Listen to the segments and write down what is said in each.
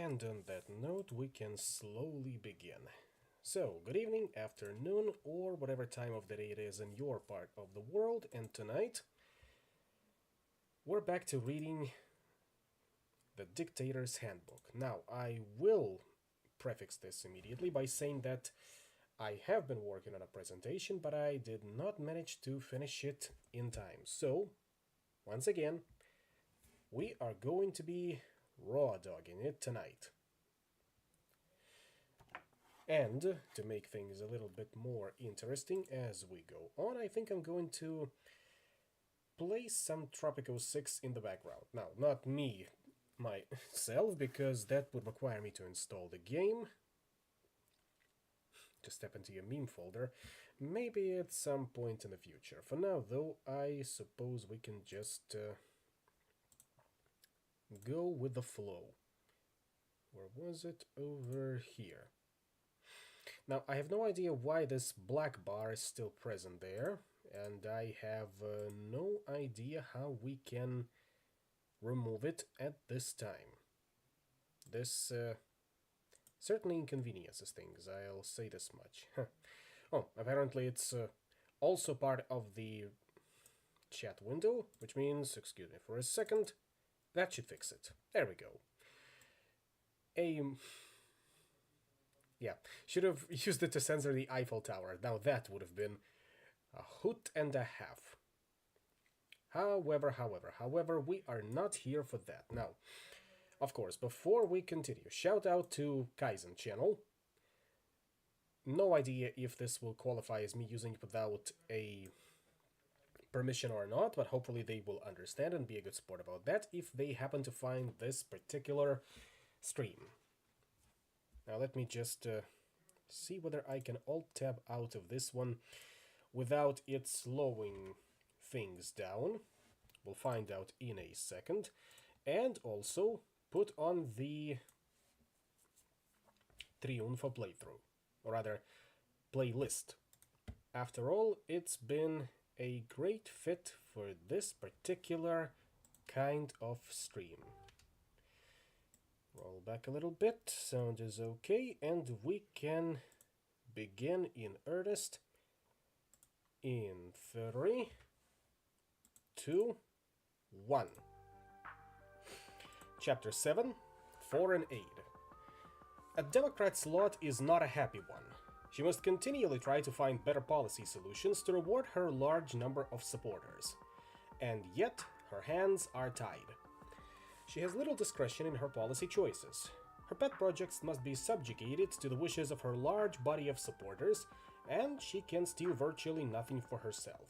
And on that note, we can slowly begin. So, good evening, afternoon, or whatever time of the day it is in your part of the world, and tonight we're back to reading the Dictator's Handbook. Now, I will prefix this immediately by saying that I have been working on a presentation, but I did not manage to finish it in time. So, once again, we are going to be raw dogging it tonight. And to make things a little bit more interesting as we go on, I think I'm going to play some Tropico 6 in the background. Now, not me myself, because that would require me to install the game. Just step into your meme folder. Maybe at some point in the future. For now, though, I suppose we can just go with the flow. Where was it? Over here. Now, I have no idea why this black bar is still present there, and I have no idea how we can remove it at this time. This certainly inconveniences things, I'll say this much. Oh, apparently it's also part of the chat window, which means, excuse me for a second, that should fix it. There we go. Yeah, should have used it to censor the Eiffel Tower. Now that would have been a hoot and a half. However, we are not here for that. Now, of course, before we continue, shout out to Kaizen channel. No idea if this will qualify as me using it without a permission or not, but hopefully they will understand and be a good sport about that if they happen to find this particular stream. Now let me just see whether I can Alt-Tab out of this one without it slowing things down. We'll find out in a second. And also put on the Triunfo playthrough, or rather, playlist. After all, it's been a great fit for this particular kind of stream. Roll back a little bit, sound is okay, and we can begin in earnest in 3, 2, 1. Chapter 7, Foreign Aid. A Democrat's lot is not a happy one. She must continually try to find better policy solutions to reward her large number of supporters. And yet, her hands are tied. She has little discretion in her policy choices. Her pet projects must be subjugated to the wishes of her large body of supporters, and she can steal virtually nothing for herself.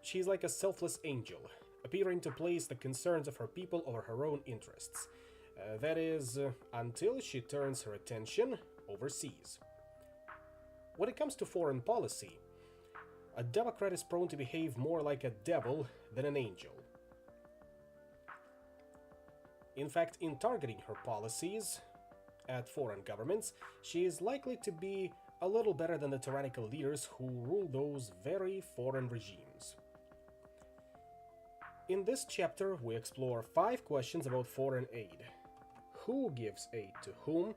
She is like a selfless angel, appearing to place the concerns of her people over her own interests. That is, until she turns her attention overseas. When it comes to foreign policy, a Democrat is prone to behave more like a devil than an angel. In fact, in targeting her policies at foreign governments, she is likely to be a little better than the tyrannical leaders who rule those very foreign regimes. In this chapter, we explore 5 questions about foreign aid. Who gives aid to whom?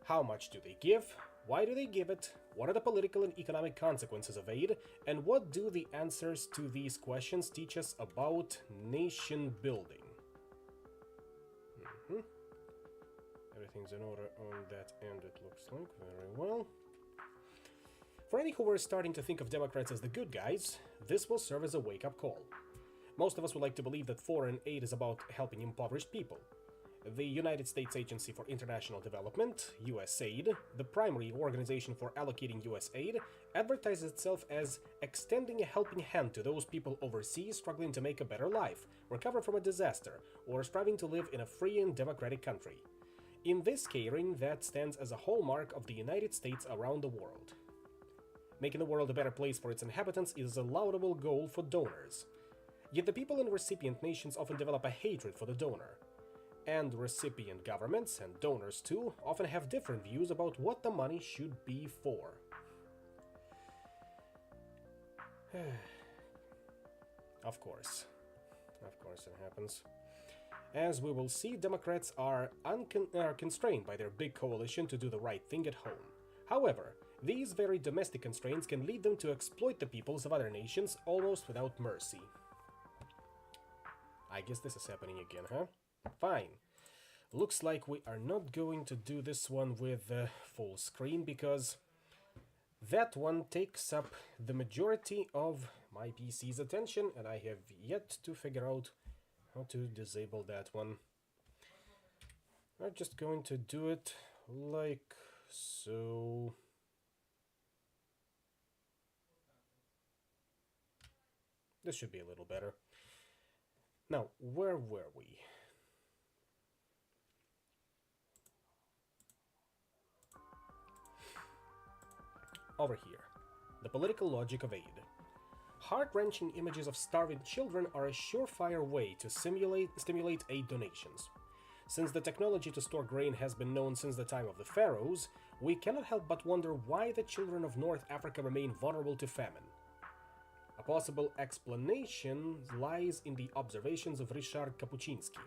How much do they give? Why do they give it? What are the political and economic consequences of aid? And what do the answers to these questions teach us about nation building? Everything's in order on that end, it looks like. Very well. For any who were starting to think of Democrats as the good guys, this will serve as a wake-up call. Most of us would like to believe that foreign aid is about helping impoverished people. The United States Agency for International Development, USAID, the primary organization for allocating US aid, advertises itself as extending a helping hand to those people overseas struggling to make a better life, recover from a disaster, or striving to live in a free and democratic country. In this caring, that stands as a hallmark of the United States around the world. Making the world a better place for its inhabitants is a laudable goal for donors. Yet the people in recipient nations often develop a hatred for the donor. And recipient governments, and donors too, often have different views about what the money should be for. Of course it happens. As we will see, Democrats are constrained by their big coalition to do the right thing at home. However, these very domestic constraints can lead them to exploit the peoples of other nations almost without mercy. I guess this is happening again, huh? Fine. Looks like we are not going to do this one with full screen because that one takes up the majority of my PC's attention and I have yet to figure out how to disable that one. I'm just going to do it like so. This should be a little better. Now, where were we? Over here. The political logic of aid. Heart-wrenching images of starving children are a surefire way to stimulate aid donations. Since the technology to store grain has been known since the time of the pharaohs, we cannot help but wonder why the children of North Africa remain vulnerable to famine. A possible explanation lies in the observations of Ryszard Kapuscinski.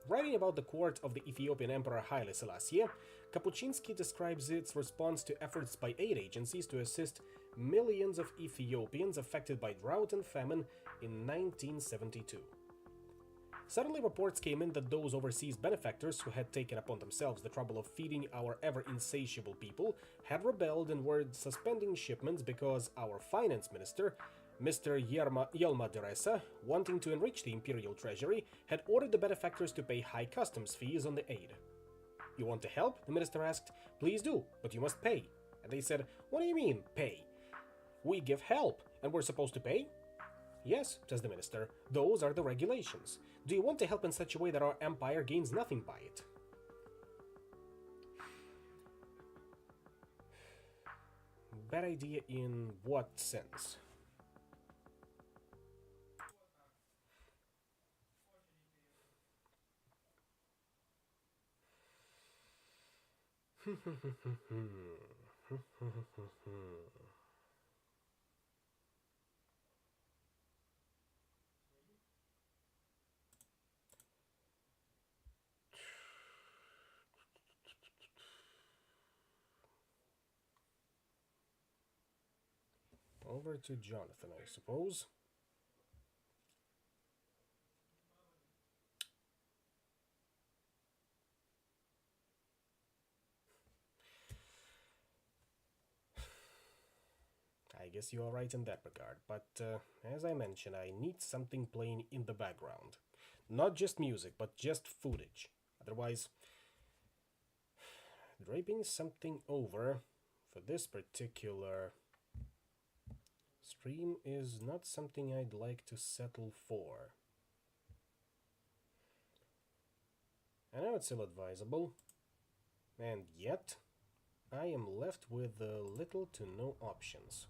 Writing about the court of the Ethiopian Emperor Haile Selassie, Kapuscinski describes its response to efforts by aid agencies to assist millions of Ethiopians affected by drought and famine in 1972. Suddenly reports came in that those overseas benefactors who had taken upon themselves the trouble of feeding our ever-insatiable people had rebelled and were suspending shipments because our finance minister, Mr. Yelma Deresa, wanting to enrich the imperial treasury, had ordered the benefactors to pay high customs fees on the aid. "You want to help?" the minister asked. "Please do, but you must pay." And they said, "What do you mean, pay? We give help, and we're supposed to pay?" "Yes," says the minister, "those are the regulations. Do you want to help in such a way that our empire gains nothing by it?" Bad idea in what sense? Over to Jonathan, I suppose. I guess you are right in that regard, but as I mentioned, I need something playing in the background. Not just music, but just footage. Otherwise, draping something over for this particular stream is not something I'd like to settle for. I know it's ill advisable, and yet I am left with little to no options.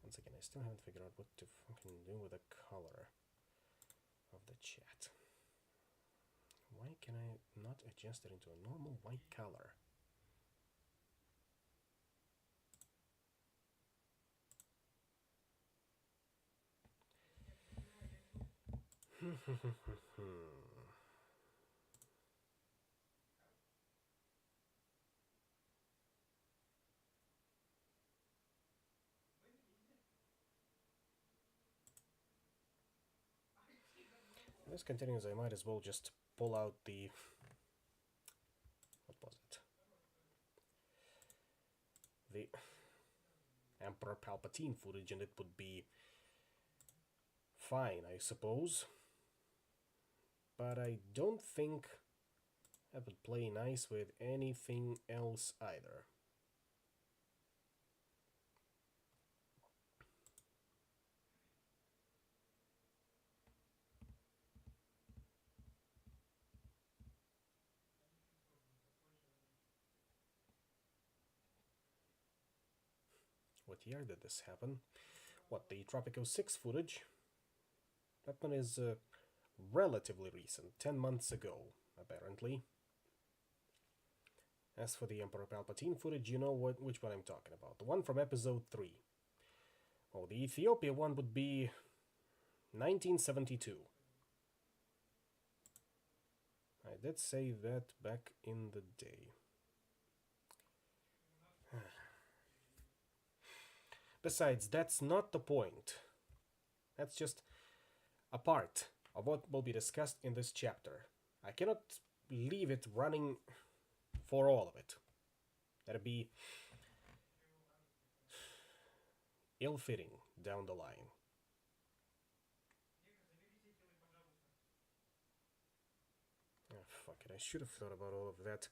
Once again, I still haven't figured out what to fucking do with the color of the chat. Why can I not adjust it into a normal white color? This continues, I might as well just pull out the... what was it? The Emperor Palpatine footage, and it would be fine, I suppose. But I don't think that would play nice with anything else either. What year did this happen? What, the Tropico 6 footage? That one is relatively recent, 10 months ago, apparently. As for the Emperor Palpatine footage, you know which one I'm talking about. The one from episode 3. Oh, the Ethiopia one would be 1972. I did say that back in the day. Besides, that's not the point. That's just a part of what will be discussed in this chapter. I cannot leave it running for all of it. That'd be ill-fitting down the line. Oh, fuck it, I should have thought about all of that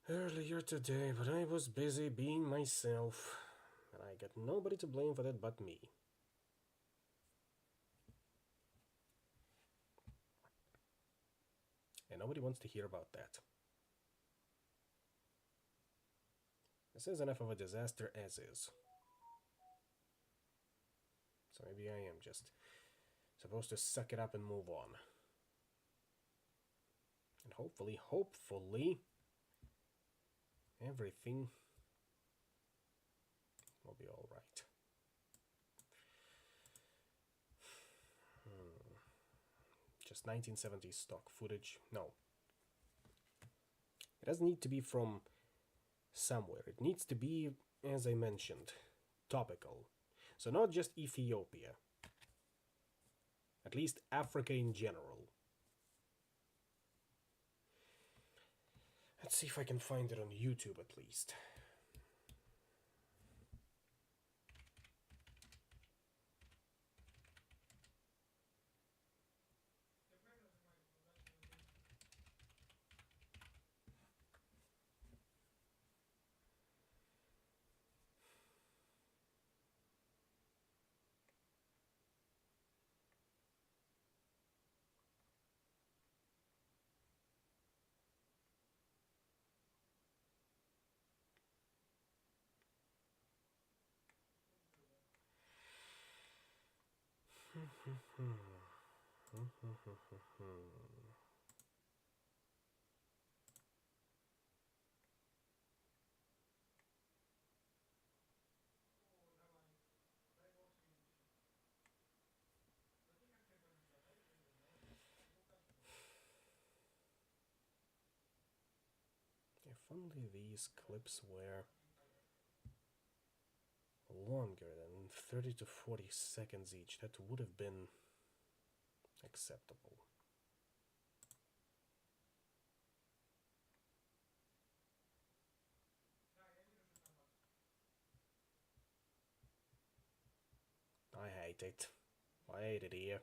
earlier today, but I was busy being myself, and I got nobody to blame for that but me. And nobody wants to hear about that. This is enough of a disaster as is. So maybe I am just supposed to suck it up and move on. And hopefully, everything will be alright. Just 1970s stock footage. No. It doesn't need to be from somewhere. It needs to be, as I mentioned, topical. So not just Ethiopia. At least Africa in general. Let's see if I can find it on YouTube at least. If only these clips were longer than 30 to 40 seconds each, that would have been acceptable. I hate it. I hate it here.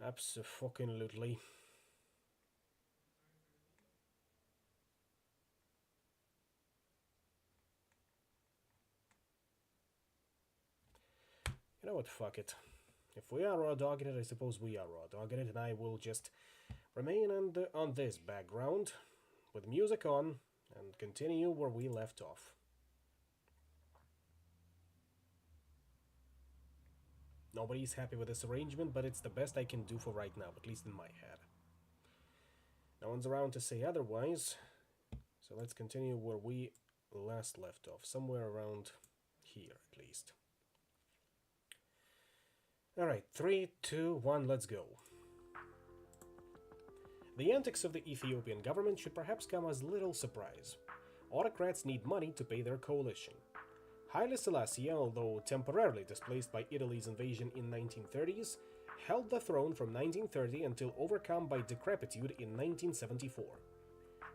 Abso-fucking-lutely. You know what, fuck it. If we are raw dogging it, I suppose we are raw dogging it, and I will just remain on this background with music on and continue where we left off. Nobody's happy with this arrangement, but it's the best I can do for right now, at least in my head. No one's around to say otherwise, so let's continue where we last left off, somewhere around here at least. Alright, 3, 2, 1, let's go. The antics of the Ethiopian government should perhaps come as little surprise. Autocrats need money to pay their coalition. Haile Selassie, although temporarily displaced by Italy's invasion in 1930s, held the throne from 1930 until overcome by decrepitude in 1974.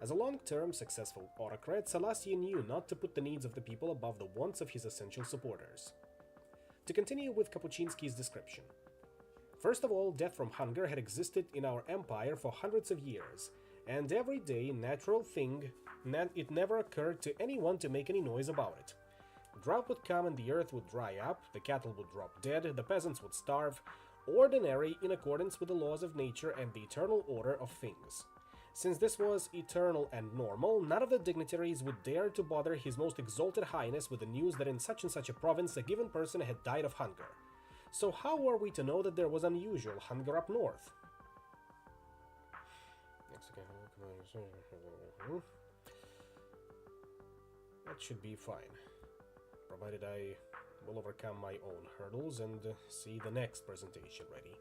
As a long-term successful autocrat, Selassie knew not to put the needs of the people above the wants of his essential supporters. To continue with Kapuscinski's description. First of all, death from hunger had existed in our empire for hundreds of years, and every day natural thing, it never occurred to anyone to make any noise about it. Drought would come and the earth would dry up, the cattle would drop dead, the peasants would starve, ordinary in accordance with the laws of nature and the eternal order of things. Since this was eternal and normal, none of the dignitaries would dare to bother His Most Exalted Highness with the news that in such and such a province a given person had died of hunger. So how are we to know that there was unusual hunger up north? That should be fine. provided I will overcome my own hurdles and see the next presentation ready.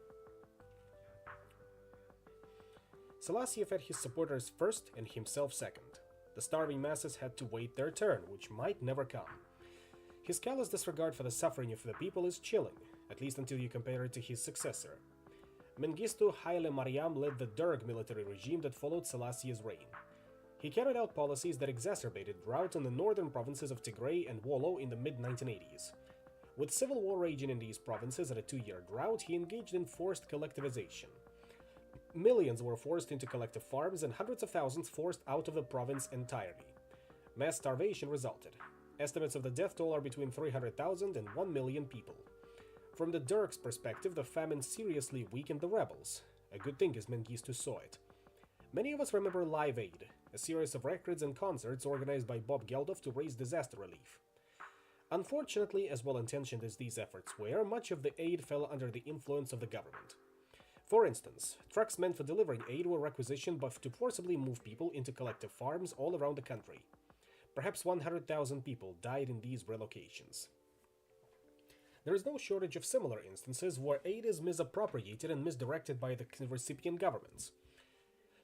Selassie fed his supporters first and himself second. The starving masses had to wait their turn, which might never come. His callous disregard for the suffering of the people is chilling, at least until you compare it to his successor. Mengistu Haile Mariam led the Derg military regime that followed Selassie's reign. He carried out policies that exacerbated drought in the northern provinces of Tigray and Wollo in the mid-1980s. With civil war raging in these provinces at a 2-year drought, he engaged in forced collectivization. Millions were forced into collective farms and hundreds of thousands forced out of the province entirely. Mass starvation resulted. Estimates of the death toll are between 300,000 and 1 million people. From the Derg's perspective, the famine seriously weakened the rebels. A good thing is Mengistu saw it. Many of us remember Live Aid, a series of records and concerts organized by Bob Geldof to raise disaster relief. Unfortunately, as well-intentioned as these efforts were, much of the aid fell under the influence of the government. For instance, trucks meant for delivering aid were requisitioned to forcibly move people into collective farms all around the country. Perhaps 100,000 people died in these relocations. There is no shortage of similar instances where aid is misappropriated and misdirected by the recipient governments.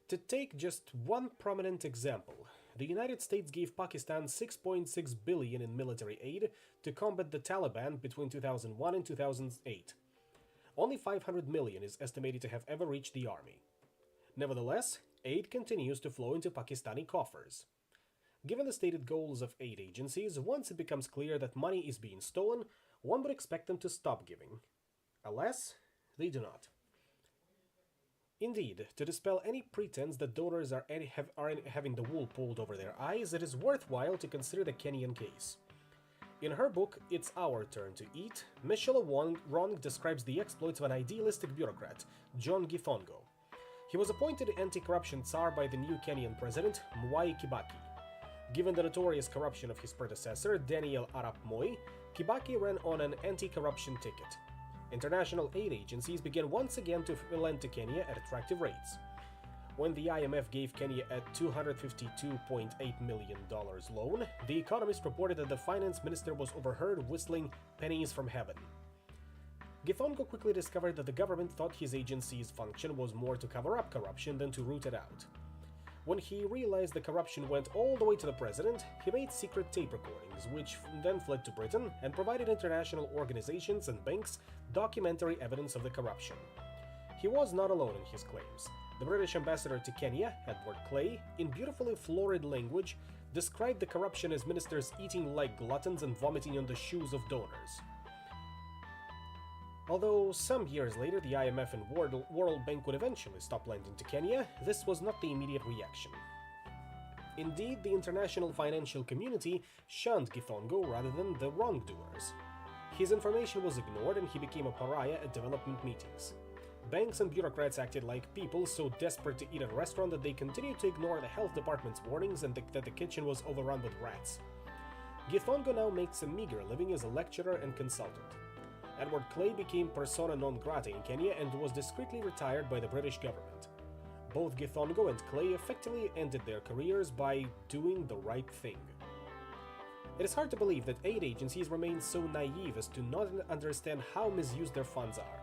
To take just one prominent example, the United States gave Pakistan $6.6 billion in military aid to combat the Taliban between 2001 and 2008. Only $500 million is estimated to have ever reached the army. Nevertheless, aid continues to flow into Pakistani coffers. Given the stated goals of aid agencies, once it becomes clear that money is being stolen, one would expect them to stop giving. Alas, they do not. Indeed, to dispel any pretense that donors are having the wool pulled over their eyes, it is worthwhile to consider the Kenyan case. In her book, It's Our Turn to Eat, Michelle Wong describes the exploits of an idealistic bureaucrat, John Githongo. He was appointed anti-corruption tsar by the new Kenyan president, Mwai Kibaki. Given the notorious corruption of his predecessor, Daniel Arap Moi, Kibaki ran on an anti-corruption ticket. International aid agencies began once again to lend to Kenya at attractive rates. When the IMF gave Kenya a $252.8 million loan, The Economist reported that the finance minister was overheard whistling pennies from heaven. Githongo quickly discovered that the government thought his agency's function was more to cover up corruption than to root it out. When he realized the corruption went all the way to the president, he made secret tape recordings, which then fled to Britain and provided international organizations and banks documentary evidence of the corruption. He was not alone in his claims. The British ambassador to Kenya, Edward Clay, in beautifully florid language, described the corruption as ministers eating like gluttons and vomiting on the shoes of donors. Although some years later the IMF and World Bank would eventually stop lending to Kenya, this was not the immediate reaction. Indeed, the international financial community shunned Githongo rather than the wrongdoers. His information was ignored and he became a pariah at development meetings. Banks and bureaucrats acted like people so desperate to eat at a restaurant that they continued to ignore the health department's warnings and that the kitchen was overrun with rats. Githongo now makes a meager living as a lecturer and consultant. Edward Clay became persona non grata in Kenya and was discreetly retired by the British government. Both Githongo and Clay effectively ended their careers by doing the right thing. It is hard to believe that aid agencies remain so naive as to not understand how misused their funds are.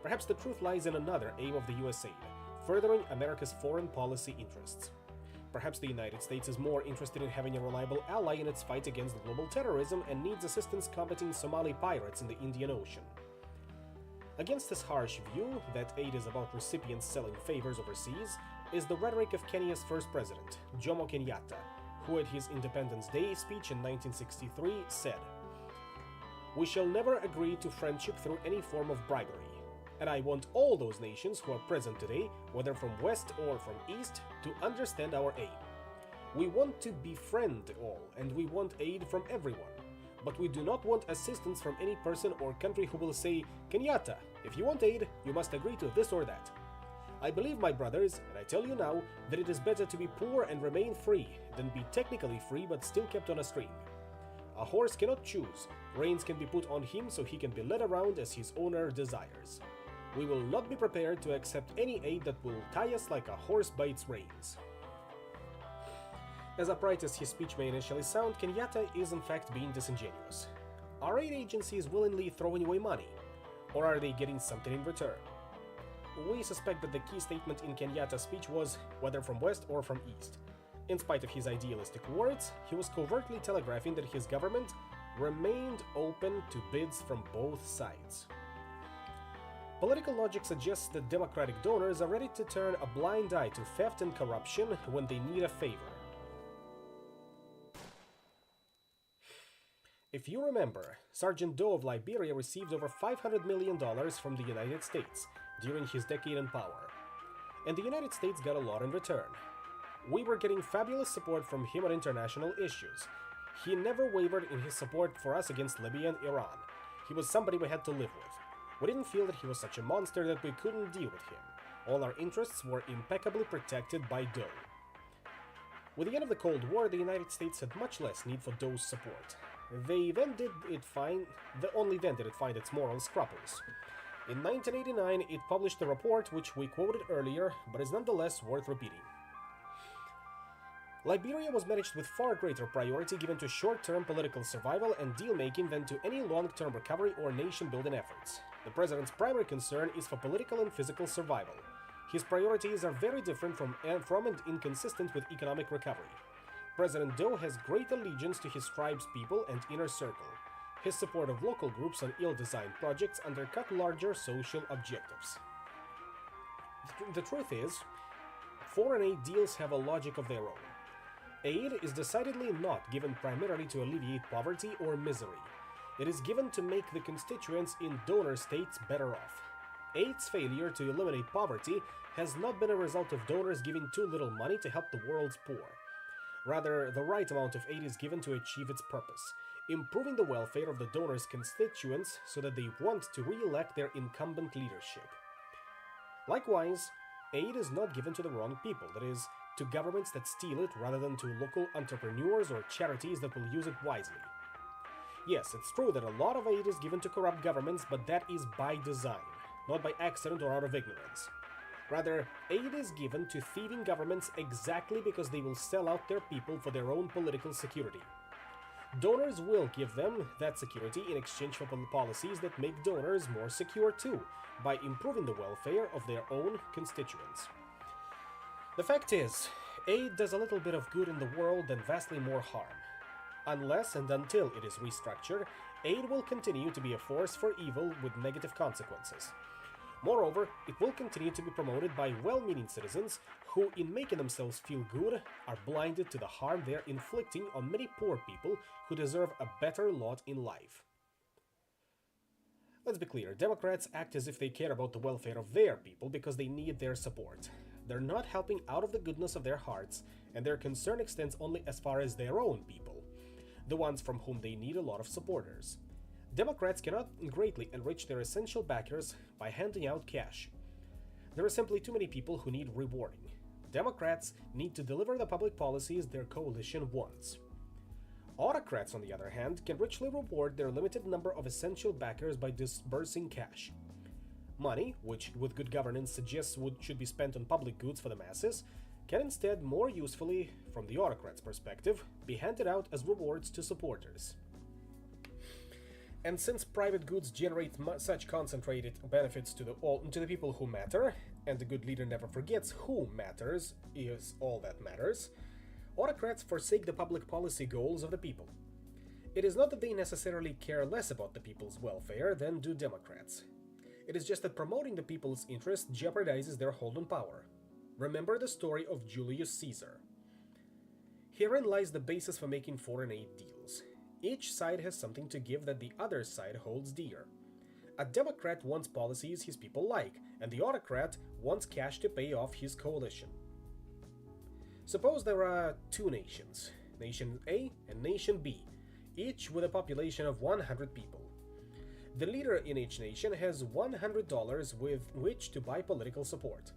Perhaps the truth lies in another aim of the US aid, furthering America's foreign policy interests. Perhaps the United States is more interested in having a reliable ally in its fight against global terrorism and needs assistance combating Somali pirates in the Indian Ocean. Against this harsh view, that aid is about recipients selling favors overseas, is the rhetoric of Kenya's first president, Jomo Kenyatta, who at his Independence Day speech in 1963 said, "We shall never agree to friendship through any form of bribery. And I want all those nations who are present today, whether from West or from East, to understand our aim. We want to befriend all, and we want aid from everyone. But we do not want assistance from any person or country who will say, 'Kenyatta, if you want aid, you must agree to this or that.' I believe, my brothers, and I tell you now, that it is better to be poor and remain free than be technically free but still kept on a string. A horse cannot choose. Reins can be put on him so he can be led around as his owner desires. We will not be prepared to accept any aid that will tie us like a horse by its reins." As upright as his speech may initially sound, Kenyatta is in fact being disingenuous. Are aid agencies willingly throwing away money? Or are they getting something in return? We suspect that the key statement in Kenyatta's speech was whether from west or from east. In spite of his idealistic words, he was covertly telegraphing that his government remained open to bids from both sides. Political logic suggests that Democratic donors are ready to turn a blind eye to theft and corruption when they need a favor. If you remember, Sergeant Doe of Liberia received over $500 million from the United States during his decade in power, and the United States got a lot in return. We were getting fabulous support from him on international issues. He never wavered in his support for us against Libya and Iran. He was somebody we had to live with. We didn't feel that he was such a monster that we couldn't deal with him. All our interests were impeccably protected by Doe. With the end of the Cold War, the United States had much less need for Doe's support. Only then did it find its moral scruples. In 1989, it published a report which we quoted earlier, but is nonetheless worth repeating. Liberia was managed with far greater priority given to short-term political survival and deal-making than to any long-term recovery or nation-building efforts. The president's primary concern is for political and physical survival. His priorities are very different from and inconsistent with economic recovery. President Doe has great allegiance to his tribe's people and inner circle. His support of local groups on ill-designed projects undercut larger social objectives. The truth is, foreign aid deals have a logic of their own. Aid is decidedly not given primarily to alleviate poverty or misery. It is given to make the constituents in donor states better off. Aid's failure to eliminate poverty has not been a result of donors giving too little money to help the world's poor. Rather, the right amount of aid is given to achieve its purpose, improving the welfare of the donors' constituents so that they want to re-elect their incumbent leadership. Likewise, aid is not given to the wrong people, that is, to governments that steal it rather than to local entrepreneurs or charities that will use it wisely. Yes, it's true that a lot of aid is given to corrupt governments, but that is by design, not by accident or out of ignorance. Rather, aid is given to thieving governments exactly because they will sell out their people for their own political security. Donors will give them that security in exchange for policies that make donors more secure too, by improving the welfare of their own constituents. The fact is, aid does a little bit of good in the world and vastly more harm. Unless and until it is restructured, aid will continue to be a force for evil with negative consequences. Moreover, it will continue to be promoted by well-meaning citizens who, in making themselves feel good, are blinded to the harm they are inflicting on many poor people who deserve a better lot in life. Let's be clear, Democrats act as if they care about the welfare of their people because they need their support. They're not helping out of the goodness of their hearts, and their concern extends only as far as their own people, the ones from whom they need a lot of supporters. Democrats cannot greatly enrich their essential backers by handing out cash. There are simply too many people who need rewarding. Democrats need to deliver the public policies their coalition wants. Autocrats, on the other hand, can richly reward their limited number of essential backers by disbursing cash. Money, which with good governance suggests should be spent on public goods for the masses, can instead more usefully, from the autocrat's perspective, be handed out as rewards to supporters. And since private goods generate such concentrated benefits to the people who matter, and the good leader never forgets who matters is all that matters, autocrats forsake the public policy goals of the people. It is not that they necessarily care less about the people's welfare than do Democrats. It is just that promoting the people's interests jeopardizes their hold on power. Remember the story of Julius Caesar. Herein lies the basis for making foreign aid deals. Each side has something to give that the other side holds dear. A Democrat wants policies his people like, and the autocrat wants cash to pay off his coalition. Suppose there are two nations, Nation A and Nation B, each with a population of 100 people. The leader in each nation has $100 with which to buy political support.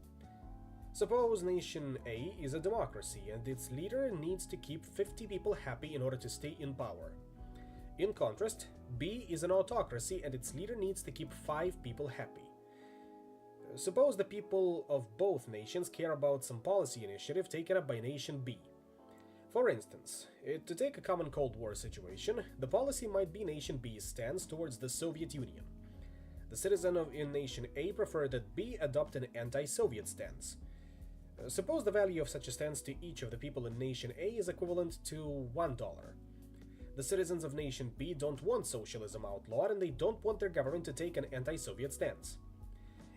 Suppose Nation A is a democracy and its leader needs to keep 50 people happy in order to stay in power. In contrast, B is an autocracy and its leader needs to keep 5 people happy. Suppose the people of both nations care about some policy initiative taken up by Nation B. For instance, to take a common Cold War situation, the policy might be Nation B's stance towards the Soviet Union. The citizen in Nation A preferred that B adopt an anti-Soviet stance. Suppose the value of such a stance to each of the people in Nation A is equivalent to $1. The citizens of Nation B don't want socialism outlawed, and they don't want their government to take an anti-Soviet stance.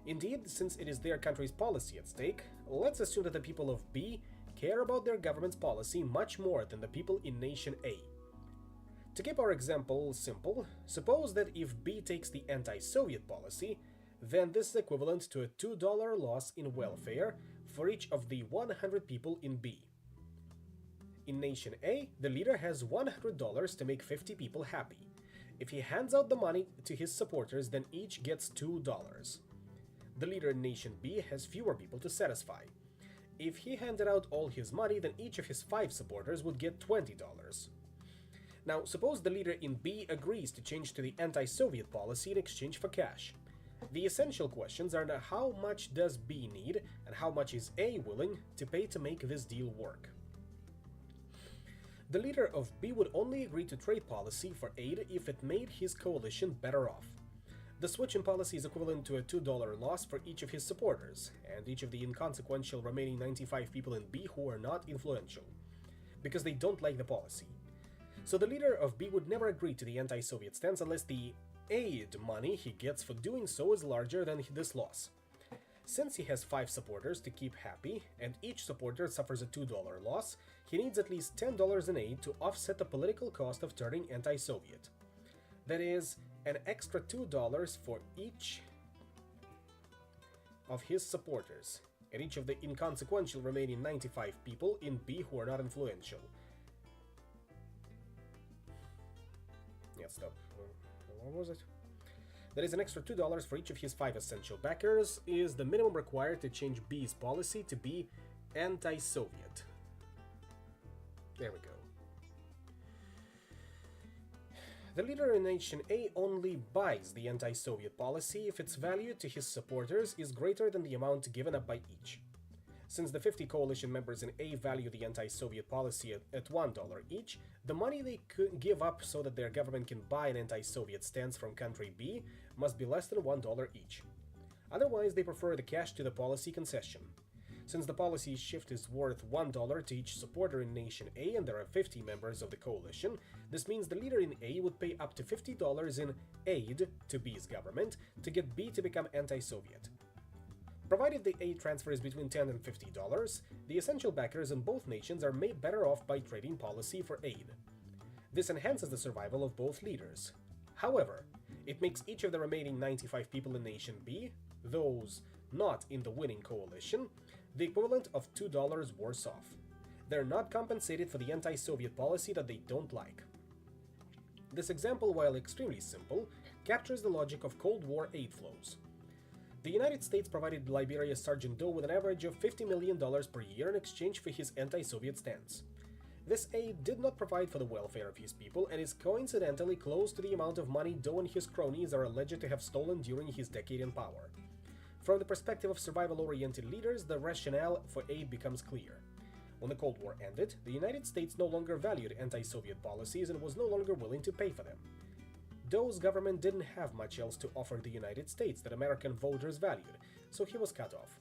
Indeed, since it is their country's policy at stake, let's assume that the people of B care about their government's policy much more than the people in Nation A. To keep our example simple, suppose that if B takes the anti-Soviet policy, then this is equivalent to a $2 loss in welfare for each of the 100 people in B. In Nation A, the leader has $100 to make 50 people happy. If he hands out the money to his supporters, then each gets $2. The leader in Nation B has fewer people to satisfy. If he handed out all his money, then each of his 5 supporters would get $20. Now, suppose the leader in B agrees to change to the anti-Soviet policy in exchange for cash. The essential questions are now how much does B need and how much is A willing to pay to make this deal work. The leader of B would only agree to trade policy for aid if it made his coalition better off. The switch in policy is equivalent to a $2 loss for each of his supporters, and each of the inconsequential remaining 95 people in B who are not influential, because they don't like the policy. So the leader of B would never agree to the anti-Soviet stance unless the aid money he gets for doing so is larger than this loss. Since he has 5 supporters to keep happy, and each supporter suffers a $2 loss, he needs at least $10 in aid to offset the political cost of turning anti-Soviet. That is, an extra $2 for each of his supporters, and each of the inconsequential remaining 95 people in B who are not influential. Yeah, stop. What was it? That is, an extra $2 for each of his 5 essential backers is the minimum required to change B's policy to be anti-Soviet. There we go. The leader in Nation A only buys the anti-Soviet policy if its value to his supporters is greater than the amount given up by each. Since the 50 coalition members in A value the anti-Soviet policy at $1 each, the money they could give up so that their government can buy an anti-Soviet stance from country B must be less than $1 each. Otherwise, they prefer the cash to the policy concession. Since the policy shift is worth $1 to each supporter in Nation A and there are 50 members of the coalition, this means the leader in A would pay up to $50 in aid to B's government to get B to become anti-Soviet. Provided the aid transfer is between $10 and $50, the essential backers in both nations are made better off by trading policy for aid. This enhances the survival of both leaders. However, it makes each of the remaining 95 people in Nation B, those not in the winning coalition, the equivalent of $2 worse off. They're not compensated for the anti-Soviet policy that they don't like. This example, while extremely simple, captures the logic of Cold War aid flows. The United States provided Liberia's Sergeant Doe with an average of $50 million per year in exchange for his anti-Soviet stance. This aid did not provide for the welfare of his people and is coincidentally close to the amount of money Doe and his cronies are alleged to have stolen during his decade in power. From the perspective of survival-oriented leaders, the rationale for aid becomes clear. When the Cold War ended, the United States no longer valued anti-Soviet policies and was no longer willing to pay for them. Doe's government didn't have much else to offer the United States that American voters valued, so he was cut off.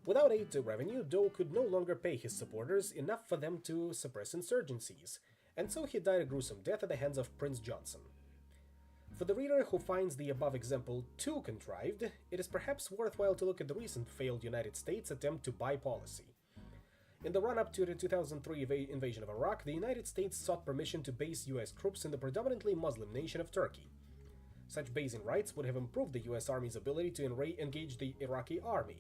Without aid to revenue, Doe could no longer pay his supporters enough for them to suppress insurgencies, and so he died a gruesome death at the hands of Prince Johnson. For the reader who finds the above example too contrived, it is perhaps worthwhile to look at the recent failed United States attempt to buy policy. In the run-up to the 2003 invasion of Iraq, the United States sought permission to base US troops in the predominantly Muslim nation of Turkey. Such basing rights would have improved the US Army's ability to engage the Iraqi army.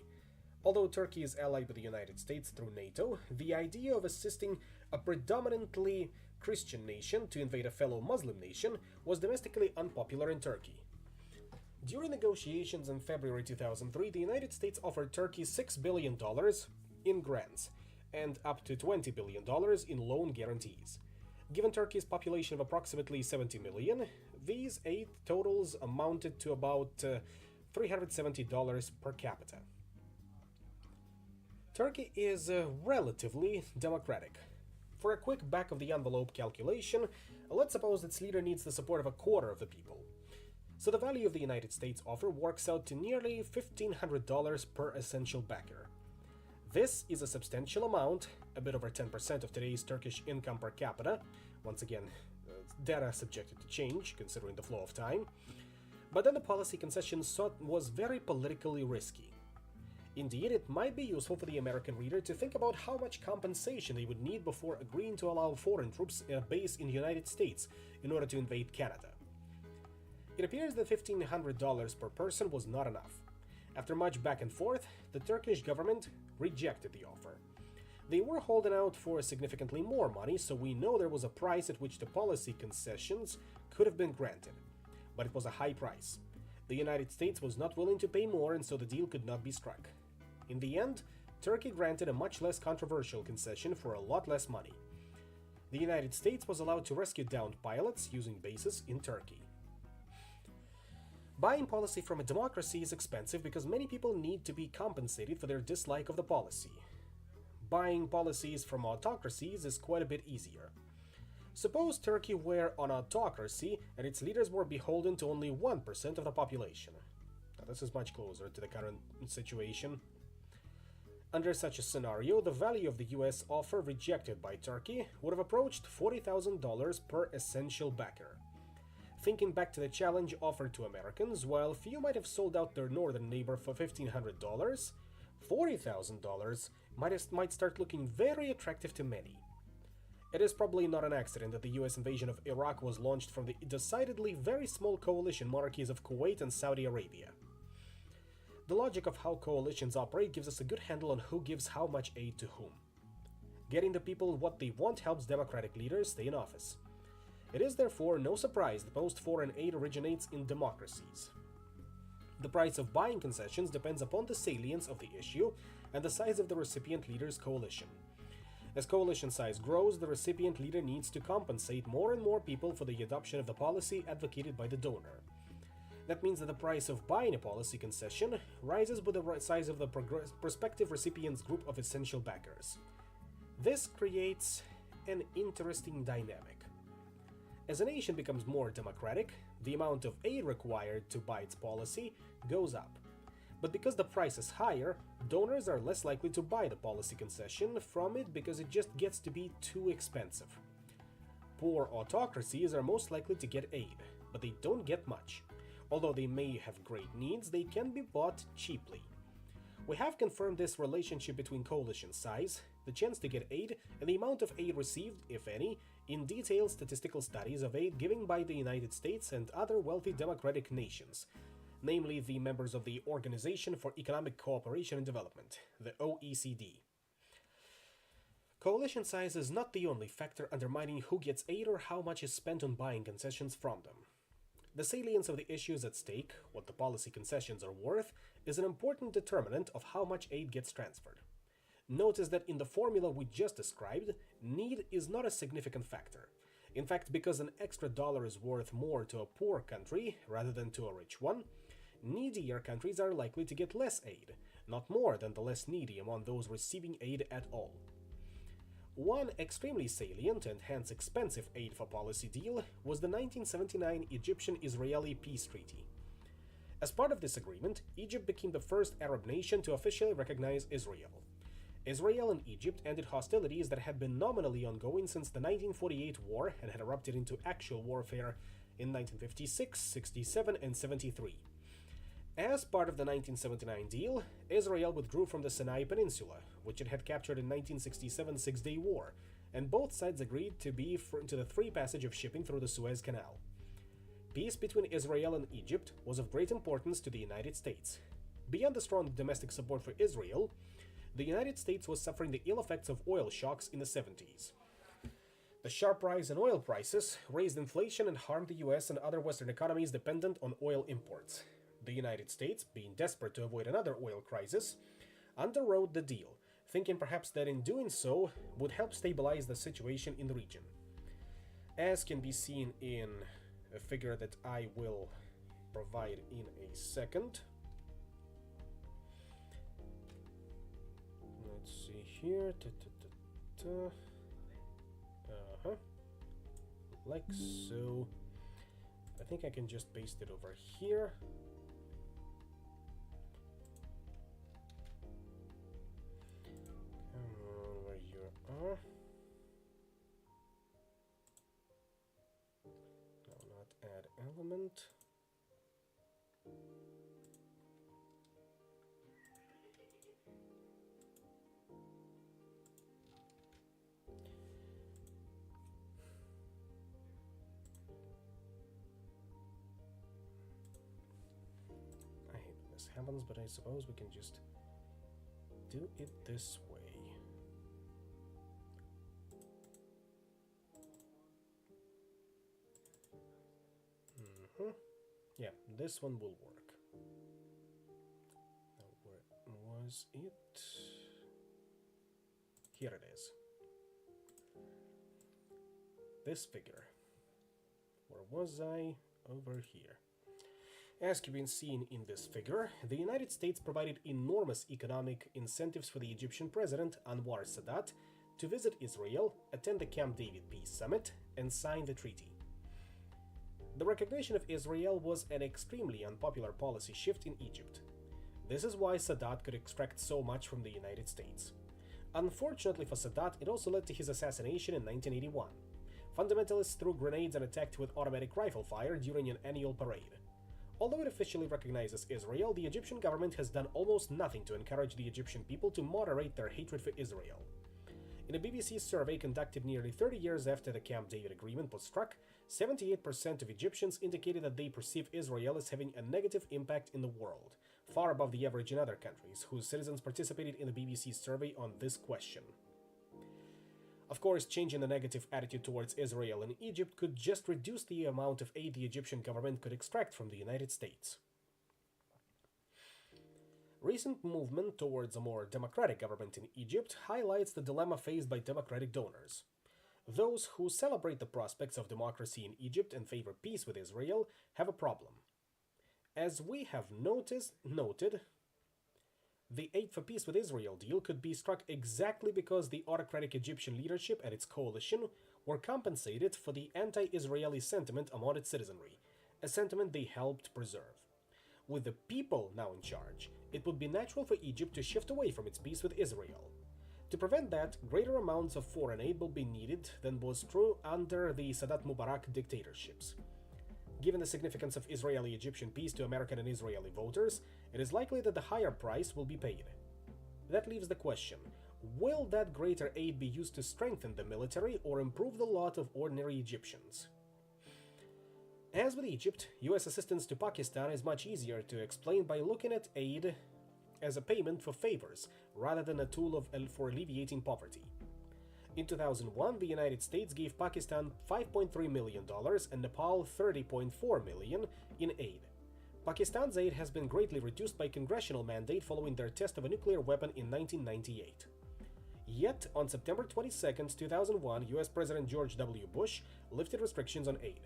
Although Turkey is allied with the United States through NATO, the idea of assisting a predominantly Christian nation to invade a fellow Muslim nation was domestically unpopular in Turkey. During negotiations in February 2003, the United States offered Turkey $6 billion in grants and up to $20 billion in loan guarantees. Given Turkey's population of approximately 70 million, these aid totals amounted to about $370 per capita. Turkey is relatively democratic. For a quick back-of-the-envelope calculation, let's suppose its leader needs the support of a quarter of the people. So the value of the United States offer works out to nearly $1,500 per essential backer. This is a substantial amount, a bit over 10% of today's Turkish income per capita. Once again, data subjected to change, considering the flow of time. But then the policy concession sought was very politically risky. Indeed, it might be useful for the American reader to think about how much compensation they would need before agreeing to allow foreign troops based in the United States in order to invade Canada. It appears that $1,500 per person was not enough. After much back and forth, the Turkish government rejected the offer. They were holding out for significantly more money, so we know there was a price at which the policy concessions could have been granted. But it was a high price. The United States was not willing to pay more, and so the deal could not be struck. In the end, Turkey granted a much less controversial concession for a lot less money. The United States was allowed to rescue downed pilots using bases in Turkey. Buying policy from a democracy is expensive because many people need to be compensated for their dislike of the policy. Buying policies from autocracies is quite a bit easier. Suppose Turkey were an autocracy and its leaders were beholden to only 1% of the population. Now, this is much closer to the current situation. Under such a scenario, the value of the US offer rejected by Turkey would have approached $40,000 per essential backer. Thinking back to the challenge offered to Americans, while few might have sold out their northern neighbor for $1,500, $40,000 might start looking very attractive to many. It is probably not an accident that the US invasion of Iraq was launched from the decidedly very small coalition monarchies of Kuwait and Saudi Arabia. The logic of how coalitions operate gives us a good handle on who gives how much aid to whom. Getting the people what they want helps democratic leaders stay in office. It is therefore no surprise that most foreign aid originates in democracies. The price of buying concessions depends upon the salience of the issue and the size of the recipient leader's coalition. As coalition size grows, the recipient leader needs to compensate more and more people for the adoption of the policy advocated by the donor. That means that the price of buying a policy concession rises with the size of the prospective recipient's group of essential backers. This creates an interesting dynamic. As a nation becomes more democratic, the amount of aid required to buy its policy goes up. But because the price is higher, donors are less likely to buy the policy concession from it because it just gets to be too expensive. Poor autocracies are most likely to get aid, but they don't get much. Although they may have great needs, they can be bought cheaply. We have confirmed this relationship between coalition size, the chance to get aid, and the amount of aid received, if any, in detailed statistical studies of aid given by the United States and other wealthy democratic nations, namely the members of the Organization for Economic Cooperation and Development, the OECD. Coalition size is not the only factor undermining who gets aid or how much is spent on buying concessions from them. The salience of the issues at stake, what the policy concessions are worth, is an important determinant of how much aid gets transferred. Notice that in the formula we just described, need is not a significant factor. In fact, because an extra dollar is worth more to a poor country rather than to a rich one, needier countries are likely to get less aid, not more than the less needy among those receiving aid at all. One extremely salient and hence expensive aid for policy deal was the 1979 Egyptian-Israeli peace treaty. As part of this agreement, Egypt became the first Arab nation to officially recognize Israel. Israel and Egypt ended hostilities that had been nominally ongoing since the 1948 war and had erupted into actual warfare in 1956, 67, and 73. As part of the 1979 deal, Israel withdrew from the Sinai Peninsula, which it had captured in 1967 Six-Day War, and both sides agreed to the free passage of shipping through the Suez Canal. Peace between Israel and Egypt was of great importance to the United States. Beyond the strong domestic support for Israel, the United States was suffering the ill effects of oil shocks in the 70s. The sharp rise in oil prices raised inflation and harmed the US and other Western economies dependent on oil imports. The United States, being desperate to avoid another oil crisis, underwrote the deal, thinking perhaps that in doing so would help stabilize the situation in the region. As can be seen in a figure that I will provide in a second. Let's see here. Like so. I think I can just paste it over here. Come on, where you are. No, not add element. I hate when this happens, but I suppose we can just do it this way. Yeah, this one will work. Now, where was it? Here it is. This figure. Where was I? Over here. As can be seen in this figure, the United States provided enormous economic incentives for the Egyptian president, Anwar Sadat, to visit Israel, attend the Camp David Peace Summit, and sign the treaty. The recognition of Israel was an extremely unpopular policy shift in Egypt. This is why Sadat could extract so much from the United States. Unfortunately for Sadat, it also led to his assassination in 1981. Fundamentalists threw grenades and attacked with automatic rifle fire during an annual parade. Although it officially recognizes Israel, the Egyptian government has done almost nothing to encourage the Egyptian people to moderate their hatred for Israel. In a BBC survey conducted nearly 30 years after the Camp David Agreement was struck, 78% of Egyptians indicated that they perceive Israel as having a negative impact in the world, far above the average in other countries, whose citizens participated in the BBC's survey on this question. Of course, changing the negative attitude towards Israel in Egypt could just reduce the amount of aid the Egyptian government could extract from the United States. Recent movement towards a more democratic government in Egypt highlights the dilemma faced by democratic donors. Those who celebrate the prospects of democracy in Egypt and favor peace with Israel have a problem. As we have noted, the Aid for Peace with Israel deal could be struck exactly because the autocratic Egyptian leadership and its coalition were compensated for the anti-Israeli sentiment among its citizenry, a sentiment they helped preserve. With the people now in charge, it would be natural for Egypt to shift away from its peace with Israel. To prevent that, greater amounts of foreign aid will be needed than was true under the Sadat Mubarak dictatorships. Given the significance of Israeli-Egyptian peace to American and Israeli voters, it is likely that the higher price will be paid. That leaves the question, will that greater aid be used to strengthen the military or improve the lot of ordinary Egyptians? As with Egypt, US assistance to Pakistan is much easier to explain by looking at aid as a payment for favors, rather than a tool for alleviating poverty. In 2001, the United States gave Pakistan $5.3 million and Nepal $30.4 million in aid. Pakistan's aid has been greatly reduced by congressional mandate following their test of a nuclear weapon in 1998. Yet, on September 22, 2001, US President George W. Bush lifted restrictions on aid.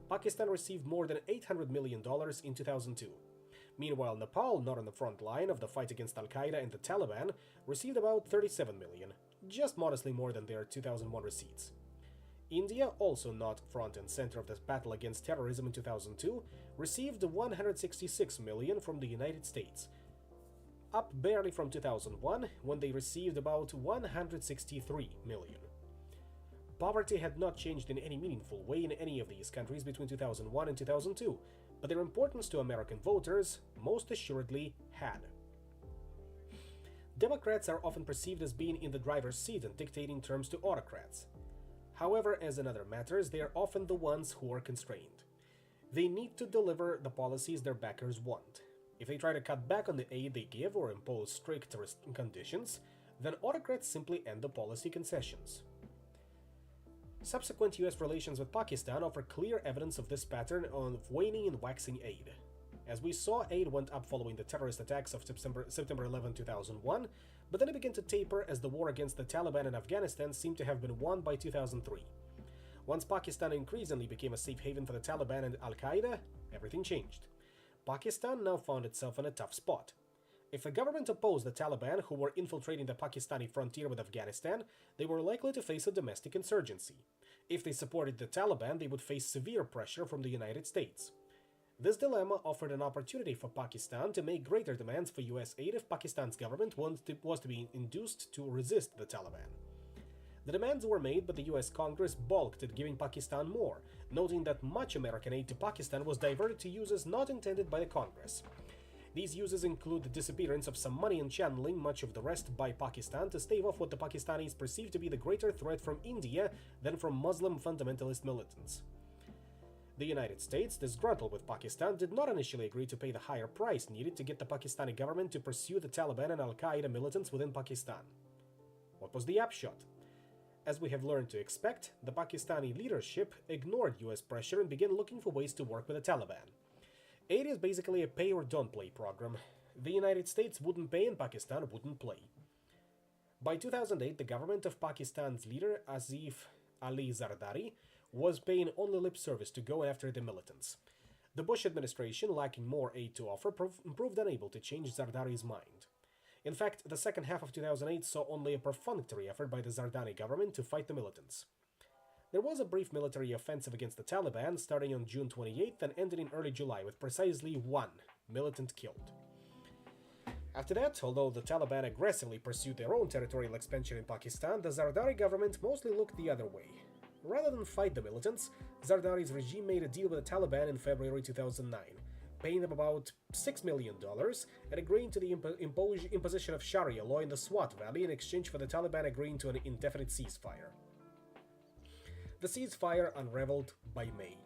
Pakistan received more than $800 million in 2002. Meanwhile, Nepal, not on the front line of the fight against Al-Qaeda and the Taliban, received about $37 million, just modestly more than their 2001 receipts. India, also not front and center of this battle against terrorism in 2002, received $166 million from the United States, up barely from 2001, when they received about $163 million. Poverty had not changed in any meaningful way in any of these countries between 2001 and 2002, but their importance to American voters most assuredly had. Democrats are often perceived as being in the driver's seat and dictating terms to autocrats. However, as in other matters, they are often the ones who are constrained. They need to deliver the policies their backers want. If they try to cut back on the aid they give or impose strict conditions, then autocrats simply end the policy concessions. Subsequent US relations with Pakistan offer clear evidence of this pattern of waning and waxing aid. As we saw, aid went up following the terrorist attacks of September 11, 2001, but then it began to taper as the war against the Taliban in Afghanistan seemed to have been won by 2003. Once Pakistan increasingly became a safe haven for the Taliban and Al-Qaeda, everything changed. Pakistan now found itself in a tough spot. If the government opposed the Taliban, who were infiltrating the Pakistani frontier with Afghanistan, they were likely to face a domestic insurgency. If they supported the Taliban, they would face severe pressure from the United States. This dilemma offered an opportunity for Pakistan to make greater demands for US aid if Pakistan's government was to be induced to resist the Taliban. The demands were made, but the US Congress balked at giving Pakistan more, noting that much American aid to Pakistan was diverted to uses not intended by the Congress. These uses include the disappearance of some money and channeling much of the rest by Pakistan to stave off what the Pakistanis perceived to be the greater threat from India than from Muslim fundamentalist militants. The United States, disgruntled with Pakistan, did not initially agree to pay the higher price needed to get the Pakistani government to pursue the Taliban and Al-Qaeda militants within Pakistan. What was the upshot? As we have learned to expect, the Pakistani leadership ignored US pressure and began looking for ways to work with the Taliban. Aid is basically a pay-or-don't-play program. The United States wouldn't pay and Pakistan wouldn't play. By 2008, the government of Pakistan's leader, Asif Ali Zardari, was paying only lip service to go after the militants. The Bush administration, lacking more aid to offer, proved unable to change Zardari's mind. In fact, the second half of 2008 saw only a perfunctory effort by the Zardari government to fight the militants. There was a brief military offensive against the Taliban starting on June 28th and ended in early July with precisely one militant killed. After that, although the Taliban aggressively pursued their own territorial expansion in Pakistan, the Zardari government mostly looked the other way. Rather than fight the militants, Zardari's regime made a deal with the Taliban in February 2009, paying them about $6 million and agreeing to the imposition of Sharia law in the Swat Valley in exchange for the Taliban agreeing to an indefinite ceasefire. The ceasefire unraveled by May.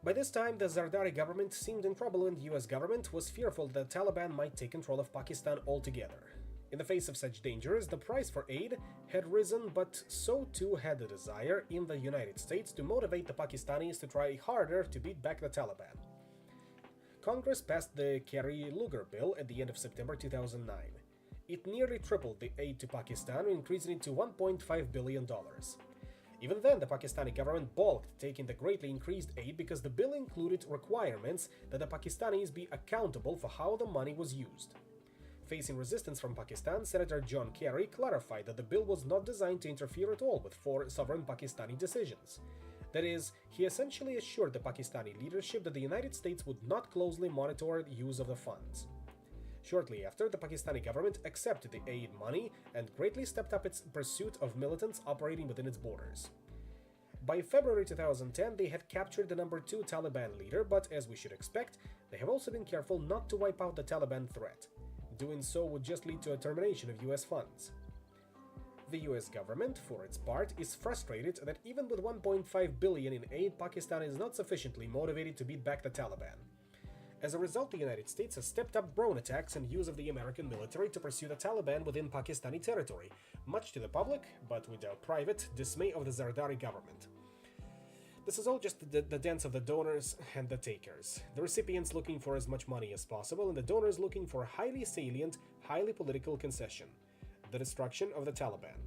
By this time, the Zardari government seemed in trouble and the US government was fearful that the Taliban might take control of Pakistan altogether. In the face of such dangers, the price for aid had risen, but so too had the desire in the United States to motivate the Pakistanis to try harder to beat back the Taliban. Congress passed the Kerry-Lugar bill at the end of September 2009. It nearly tripled the aid to Pakistan, increasing it to $1.5 billion. Even then, the Pakistani government balked taking the greatly increased aid because the bill included requirements that the Pakistanis be accountable for how the money was used. Facing resistance from Pakistan, Senator John Kerry clarified that the bill was not designed to interfere at all with sovereign Pakistani decisions. That is, he essentially assured the Pakistani leadership that the United States would not closely monitor the use of the funds. Shortly after, the Pakistani government accepted the aid money and greatly stepped up its pursuit of militants operating within its borders. By February 2010, they had captured the number 2 Taliban leader, but as we should expect, they have also been careful not to wipe out the Taliban threat. Doing so would just lead to a termination of US funds. The US government, for its part, is frustrated that even with $1.5 billion in aid, Pakistan is not sufficiently motivated to beat back the Taliban. As a result, the United States has stepped up drone attacks and use of the American military to pursue the Taliban within Pakistani territory, much to the public, but without private, dismay of the Zardari government. This is all just the dance of the donors and the takers, the recipients looking for as much money as possible and the donors looking for a highly salient, highly political concession, the destruction of the Taliban.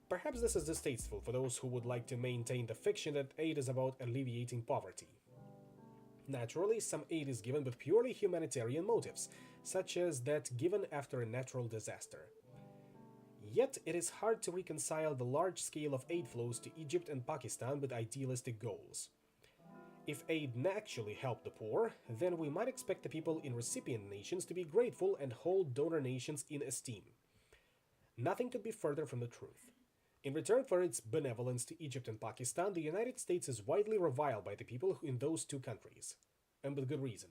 Perhaps this is distasteful for those who would like to maintain the fiction that aid is about alleviating poverty. Naturally, some aid is given with purely humanitarian motives, such as that given after a natural disaster. Yet, it is hard to reconcile the large scale of aid flows to Egypt and Pakistan with idealistic goals. If aid actually helped the poor, then we might expect the people in recipient nations to be grateful and hold donor nations in esteem. Nothing could be further from the truth. In return for its benevolence to Egypt and Pakistan, the United States is widely reviled by the people in those two countries, and with good reason.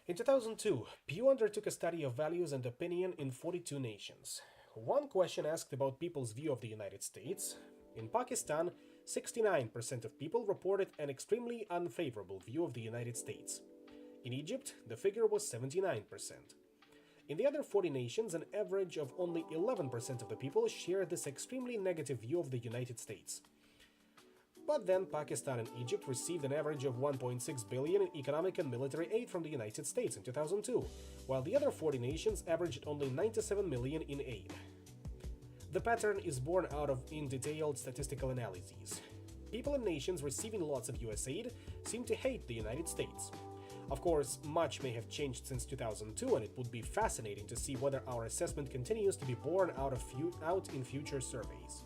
In 2002, Pew undertook a study of values and opinion in 42 nations. One question asked about people's view of the United States. In Pakistan, 69% of people reported an extremely unfavorable view of the United States. In Egypt, the figure was 79%. In the other 40 nations, an average of only 11% of the people share this extremely negative view of the United States. But then Pakistan and Egypt received an average of $1.6 billion in economic and military aid from the United States in 2002, while the other 40 nations averaged only $97 million in aid. The pattern is born out of detailed statistical analyses. People in nations receiving lots of US aid seem to hate the United States. Of course, much may have changed since 2002, and it would be fascinating to see whether our assessment continues to be borne out in future surveys.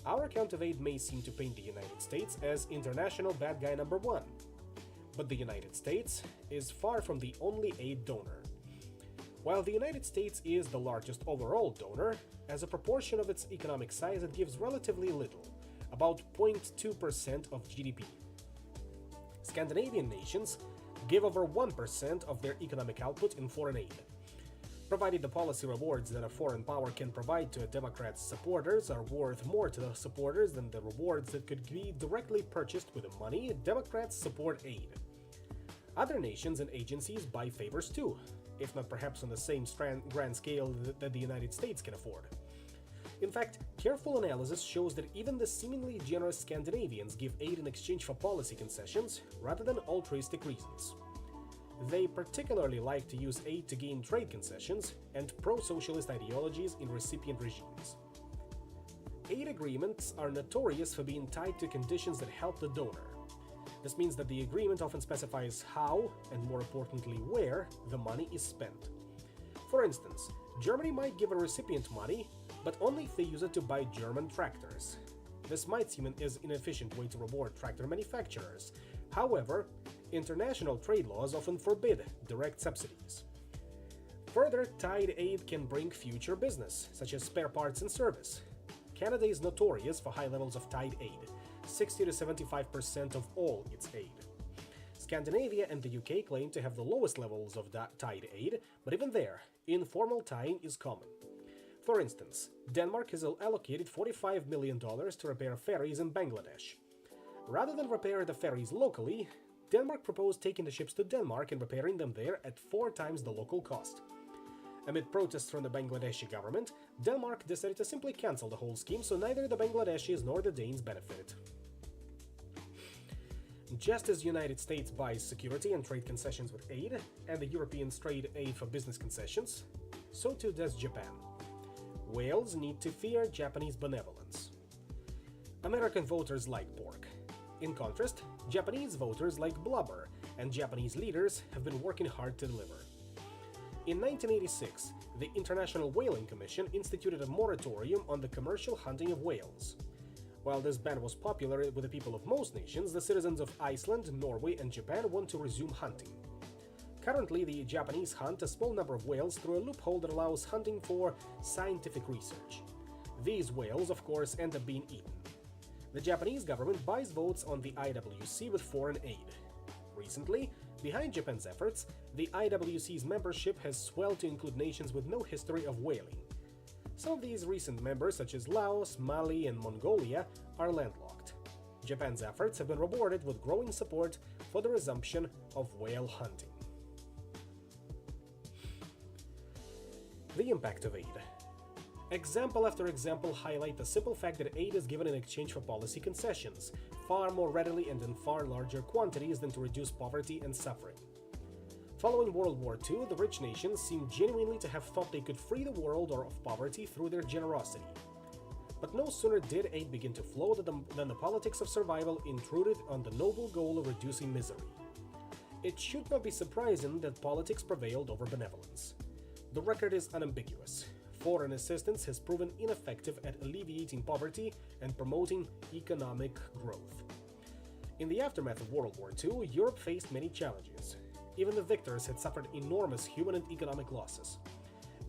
Our account of aid may seem to paint the United States as international bad guy number one, but the United States is far from the only aid donor. While the United States is the largest overall donor, as a proportion of its economic size it gives relatively little, about 0.2% of GDP. Scandinavian nations give over 1% of their economic output in foreign aid. Provided the policy rewards that a foreign power can provide to a Democrat's supporters are worth more to the supporters than the rewards that could be directly purchased with the money, Democrats support aid. Other nations and agencies buy favors too, if not perhaps on the same grand scale that the United States can afford. In fact, careful analysis shows that even the seemingly generous Scandinavians give aid in exchange for policy concessions rather than altruistic reasons. They particularly like to use aid to gain trade concessions and pro-socialist ideologies in recipient regimes. Aid agreements are notorious for being tied to conditions that help the donor. This means that the agreement often specifies how, and more importantly where, the money is spent. For instance, Germany might give a recipient money, but only if they use it to buy German tractors. This might seem an inefficient way to reward tractor manufacturers. However, international trade laws often forbid direct subsidies. Further, tied aid can bring future business, such as spare parts and service. Canada is notorious for high levels of tied aid, 60 to 75% of all its aid. Scandinavia and the UK claim to have the lowest levels of tied aid, but even there, informal tying is common. For instance, Denmark has allocated $45 million to repair ferries in Bangladesh. Rather than repair the ferries locally, Denmark proposed taking the ships to Denmark and repairing them there at 4 times the local cost. Amid protests from the Bangladeshi government, Denmark decided to simply cancel the whole scheme, so neither the Bangladeshis nor the Danes benefited. Just as the United States buys security and trade concessions with aid, and the Europeans trade aid for business concessions, so too does Japan. Whales need to fear Japanese benevolence. American voters like pork. In contrast, Japanese voters like blubber, and Japanese leaders have been working hard to deliver. In 1986, the International Whaling Commission instituted a moratorium on the commercial hunting of whales. While this ban was popular with the people of most nations, the citizens of Iceland, Norway, and Japan want to resume hunting. Currently, the Japanese hunt a small number of whales through a loophole that allows hunting for scientific research. These whales, of course, end up being eaten. The Japanese government buys votes on the IWC with foreign aid. Recently, behind Japan's efforts, the IWC's membership has swelled to include nations with no history of whaling. Some of these recent members, such as Laos, Mali, and Mongolia, are landlocked. Japan's efforts have been rewarded with growing support for the resumption of whale hunting. The impact of aid. Example after example highlight the simple fact that aid is given in exchange for policy concessions, far more readily and in far larger quantities than to reduce poverty and suffering. Following World War II, the rich nations seem genuinely to have thought they could free the world of poverty through their generosity. But no sooner did aid begin to flow than the politics of survival intruded on the noble goal of reducing misery. It should not be surprising that politics prevailed over benevolence. The record is unambiguous. Foreign assistance has proven ineffective at alleviating poverty and promoting economic growth. In the aftermath of World War II, Europe faced many challenges. Even the victors had suffered enormous human and economic losses.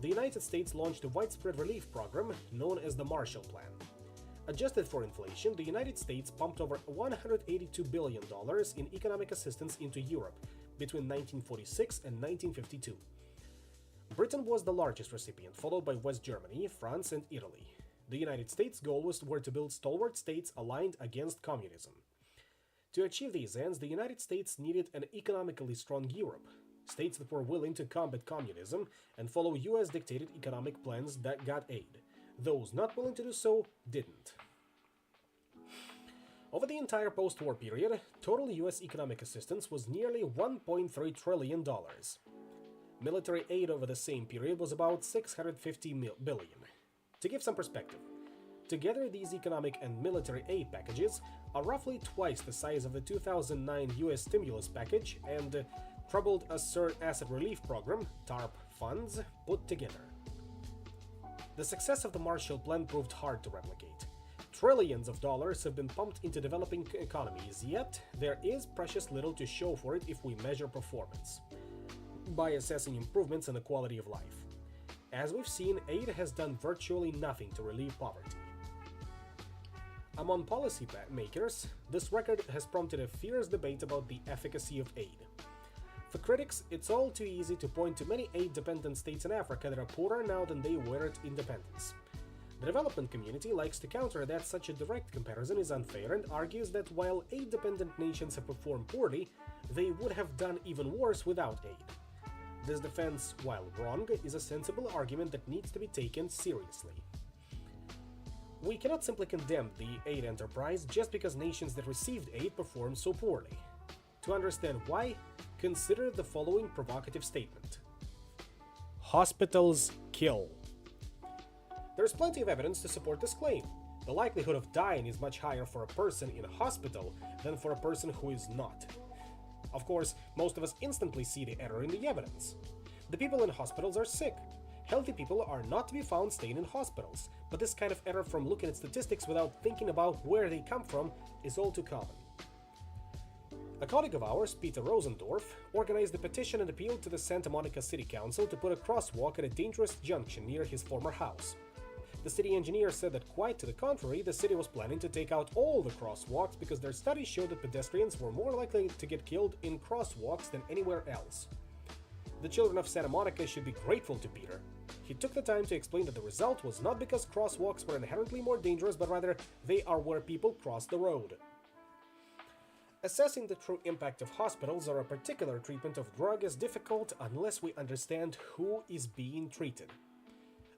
The United States launched a widespread relief program known as the Marshall Plan. Adjusted for inflation, the United States pumped over $182 billion in economic assistance into Europe between 1946 and 1952. Britain was the largest recipient, followed by West Germany, France, and Italy. The United States' goal was to build stalwart states aligned against communism. To achieve these ends, the United States needed an economically strong Europe, states that were willing to combat communism and follow US-dictated economic plans that got aid. Those not willing to do so didn't. Over the entire post-war period, total US economic assistance was nearly $1.3 trillion. Military aid over the same period was about $650 billion. To give some perspective, together these economic and military aid packages are roughly twice the size of the 2009 US stimulus package and Troubled Asset Relief Program (TARP) funds put together. The success of the Marshall Plan proved hard to replicate. Trillions of dollars have been pumped into developing economies, yet there is precious little to show for it if we measure performance by assessing improvements in the quality of life. As we've seen, aid has done virtually nothing to relieve poverty. Among policy makers, this record has prompted a fierce debate about the efficacy of aid. For critics, it's all too easy to point to many aid-dependent states in Africa that are poorer now than they were at independence. The development community likes to counter that such a direct comparison is unfair and argues that while aid-dependent nations have performed poorly, they would have done even worse without aid. This defense, while wrong, is a sensible argument that needs to be taken seriously. We cannot simply condemn the aid enterprise just because nations that received aid performed so poorly. To understand why, consider the following provocative statement. Hospitals kill. There's plenty of evidence to support this claim. The likelihood of dying is much higher for a person in a hospital than for a person who is not. Of course, most of us instantly see the error in the evidence. The people in hospitals are sick. Healthy people are not to be found staying in hospitals, but this kind of error from looking at statistics without thinking about where they come from is all too common. A colleague of ours, Peter Rosendorf, organized a petition and appealed to the Santa Monica City Council to put a crosswalk at a dangerous junction near his former house. The city engineer said that quite to the contrary, the city was planning to take out all the crosswalks because their studies showed that pedestrians were more likely to get killed in crosswalks than anywhere else. The children of Santa Monica should be grateful to Peter. He took the time to explain that the result was not because crosswalks were inherently more dangerous, but rather they are where people cross the road. Assessing the true impact of hospitals or a particular treatment of drug is difficult unless we understand who is being treated.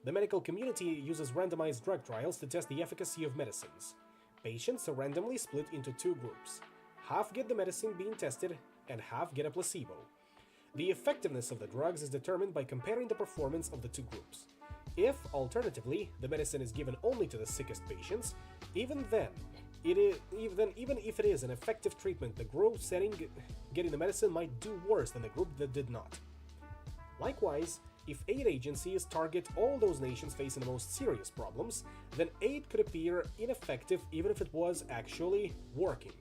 The medical community uses randomized drug trials to test the efficacy of medicines. Patients are randomly split into two groups. Half get the medicine being tested and half get a placebo. The effectiveness of the drugs is determined by comparing the performance of the two groups. If, alternatively, the medicine is given only to the sickest patients, even if it is an effective treatment, the group getting the medicine might do worse than the group that did not. Likewise, if aid agencies target all those nations facing the most serious problems, then aid could appear ineffective even if it was actually working.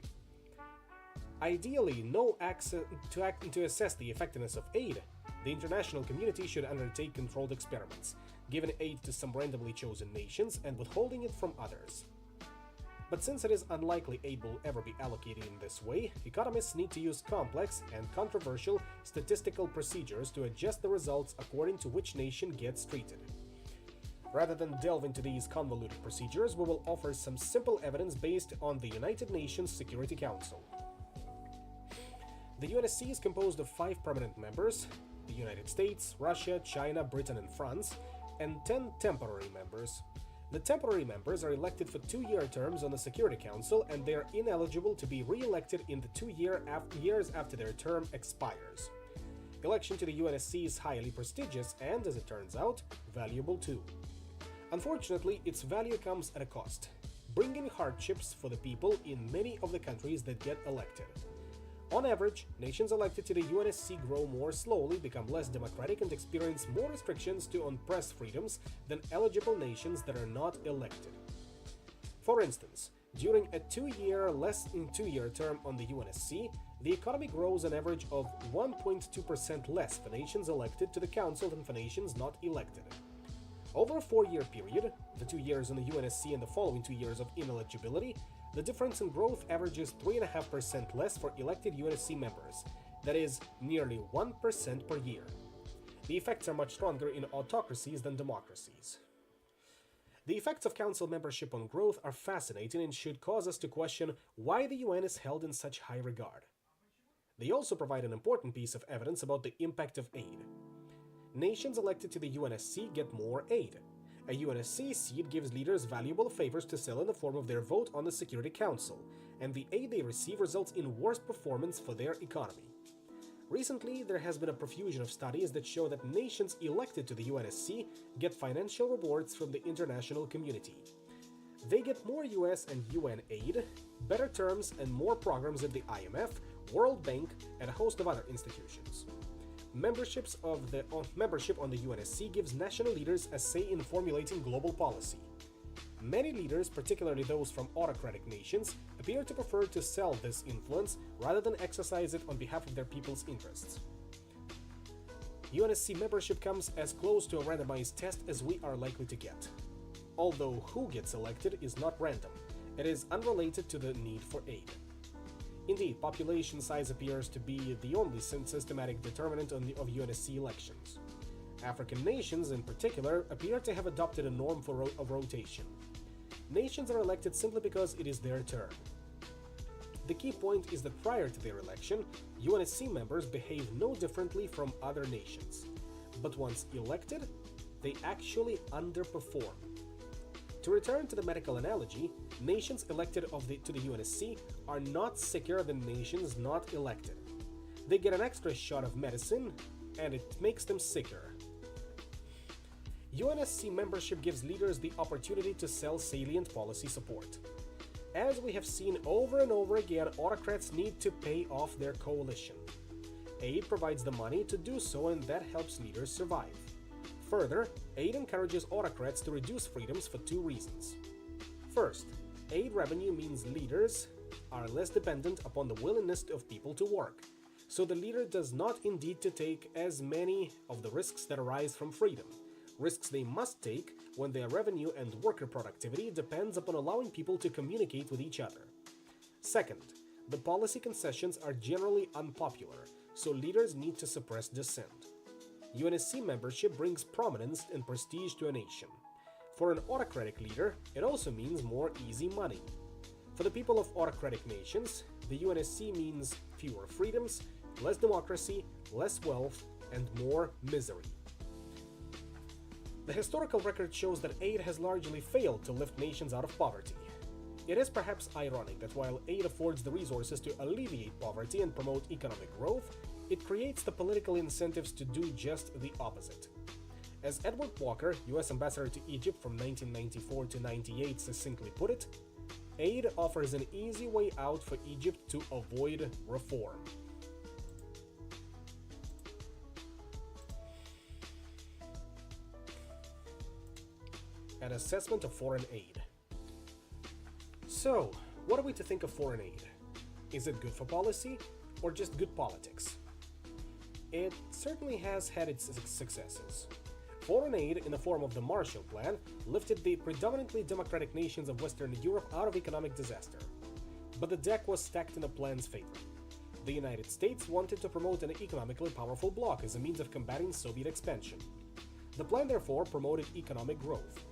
Ideally, to assess the effectiveness of aid, the international community should undertake controlled experiments, giving aid to some randomly chosen nations and withholding it from others. But since it is unlikely aid will ever be allocated in this way, economists need to use complex and controversial statistical procedures to adjust the results according to which nation gets treated. Rather than delve into these convoluted procedures, we will offer some simple evidence based on the United Nations Security Council. The UNSC is composed of 5 permanent members: the United States, Russia, China, Britain, and France, and 10 temporary members. The temporary members are elected for 2-year terms on the Security Council, and they are ineligible to be re-elected in the 2 years after their term expires. Election to the UNSC is highly prestigious and, as it turns out, valuable too. Unfortunately, its value comes at a cost, bringing hardships for the people in many of the countries that get elected. On average, nations elected to the UNSC grow more slowly, become less democratic, and experience more restrictions on press freedoms than eligible nations that are not elected. For instance, during a 2-year term on the UNSC, the economy grows an average of 1.2% less for nations elected to the Council than for nations not elected. Over a 4-year period, the 2 years on the UNSC and the following 2 years of ineligibility, the difference in growth averages 3.5% less for elected UNSC members, that is, nearly 1% per year. The effects are much stronger in autocracies than democracies. The effects of Council membership on growth are fascinating and should cause us to question why the UN is held in such high regard. They also provide an important piece of evidence about the impact of aid. Nations elected to the UNSC get more aid. A UNSC seat gives leaders valuable favors to sell in the form of their vote on the Security Council, and the aid they receive results in worse performance for their economy. Recently, there has been a profusion of studies that show that nations elected to the UNSC get financial rewards from the international community. They get more US and UN aid, better terms, and more programs at the IMF, World Bank, and a host of other institutions. Membership on the UNSC gives national leaders a say in formulating global policy. Many leaders, particularly those from autocratic nations, appear to prefer to sell this influence rather than exercise it on behalf of their people's interests. UNSC membership comes as close to a randomized test as we are likely to get. Although who gets elected is not random, it is unrelated to the need for aid. Indeed, population size appears to be the only systematic determinant of UNSC elections. African nations, in particular, appear to have adopted a norm of rotation. Nations are elected simply because it is their turn. The key point is that prior to their election, UNSC members behave no differently from other nations. But once elected, they actually underperform. To return to the medical analogy, nations elected to the UNSC are not sicker than nations not elected. They get an extra shot of medicine, and it makes them sicker. UNSC membership gives leaders the opportunity to sell salient policy support. As we have seen over and over again, autocrats need to pay off their coalition. Aid provides the money to do so, and that helps leaders survive. Further, aid encourages autocrats to reduce freedoms for two reasons. First, aid revenue means leaders are less dependent upon the willingness of people to work, so the leader does not indeed to take as many of the risks that arise from freedom, risks they must take when their revenue and worker productivity depends upon allowing people to communicate with each other. Second, the policy concessions are generally unpopular, so leaders need to suppress dissent. UNSC membership brings prominence and prestige to a nation. For an autocratic leader, it also means more easy money. For the people of autocratic nations, the UNSC means fewer freedoms, less democracy, less wealth, and more misery. The historical record shows that aid has largely failed to lift nations out of poverty. It is perhaps ironic that while aid affords the resources to alleviate poverty and promote economic growth, it creates the political incentives to do just the opposite. As Edward Walker, US Ambassador to Egypt from 1994 to 98, succinctly put it, aid offers an easy way out for Egypt to avoid reform. An assessment of foreign aid. So, what are we to think of foreign aid? Is it good for policy, or just good politics? It certainly has had its successes. Foreign aid, in the form of the Marshall Plan, lifted the predominantly democratic nations of Western Europe out of economic disaster. But the deck was stacked in the plan's favor. The United States wanted to promote an economically powerful bloc as a means of combating Soviet expansion. The plan therefore promoted economic growth.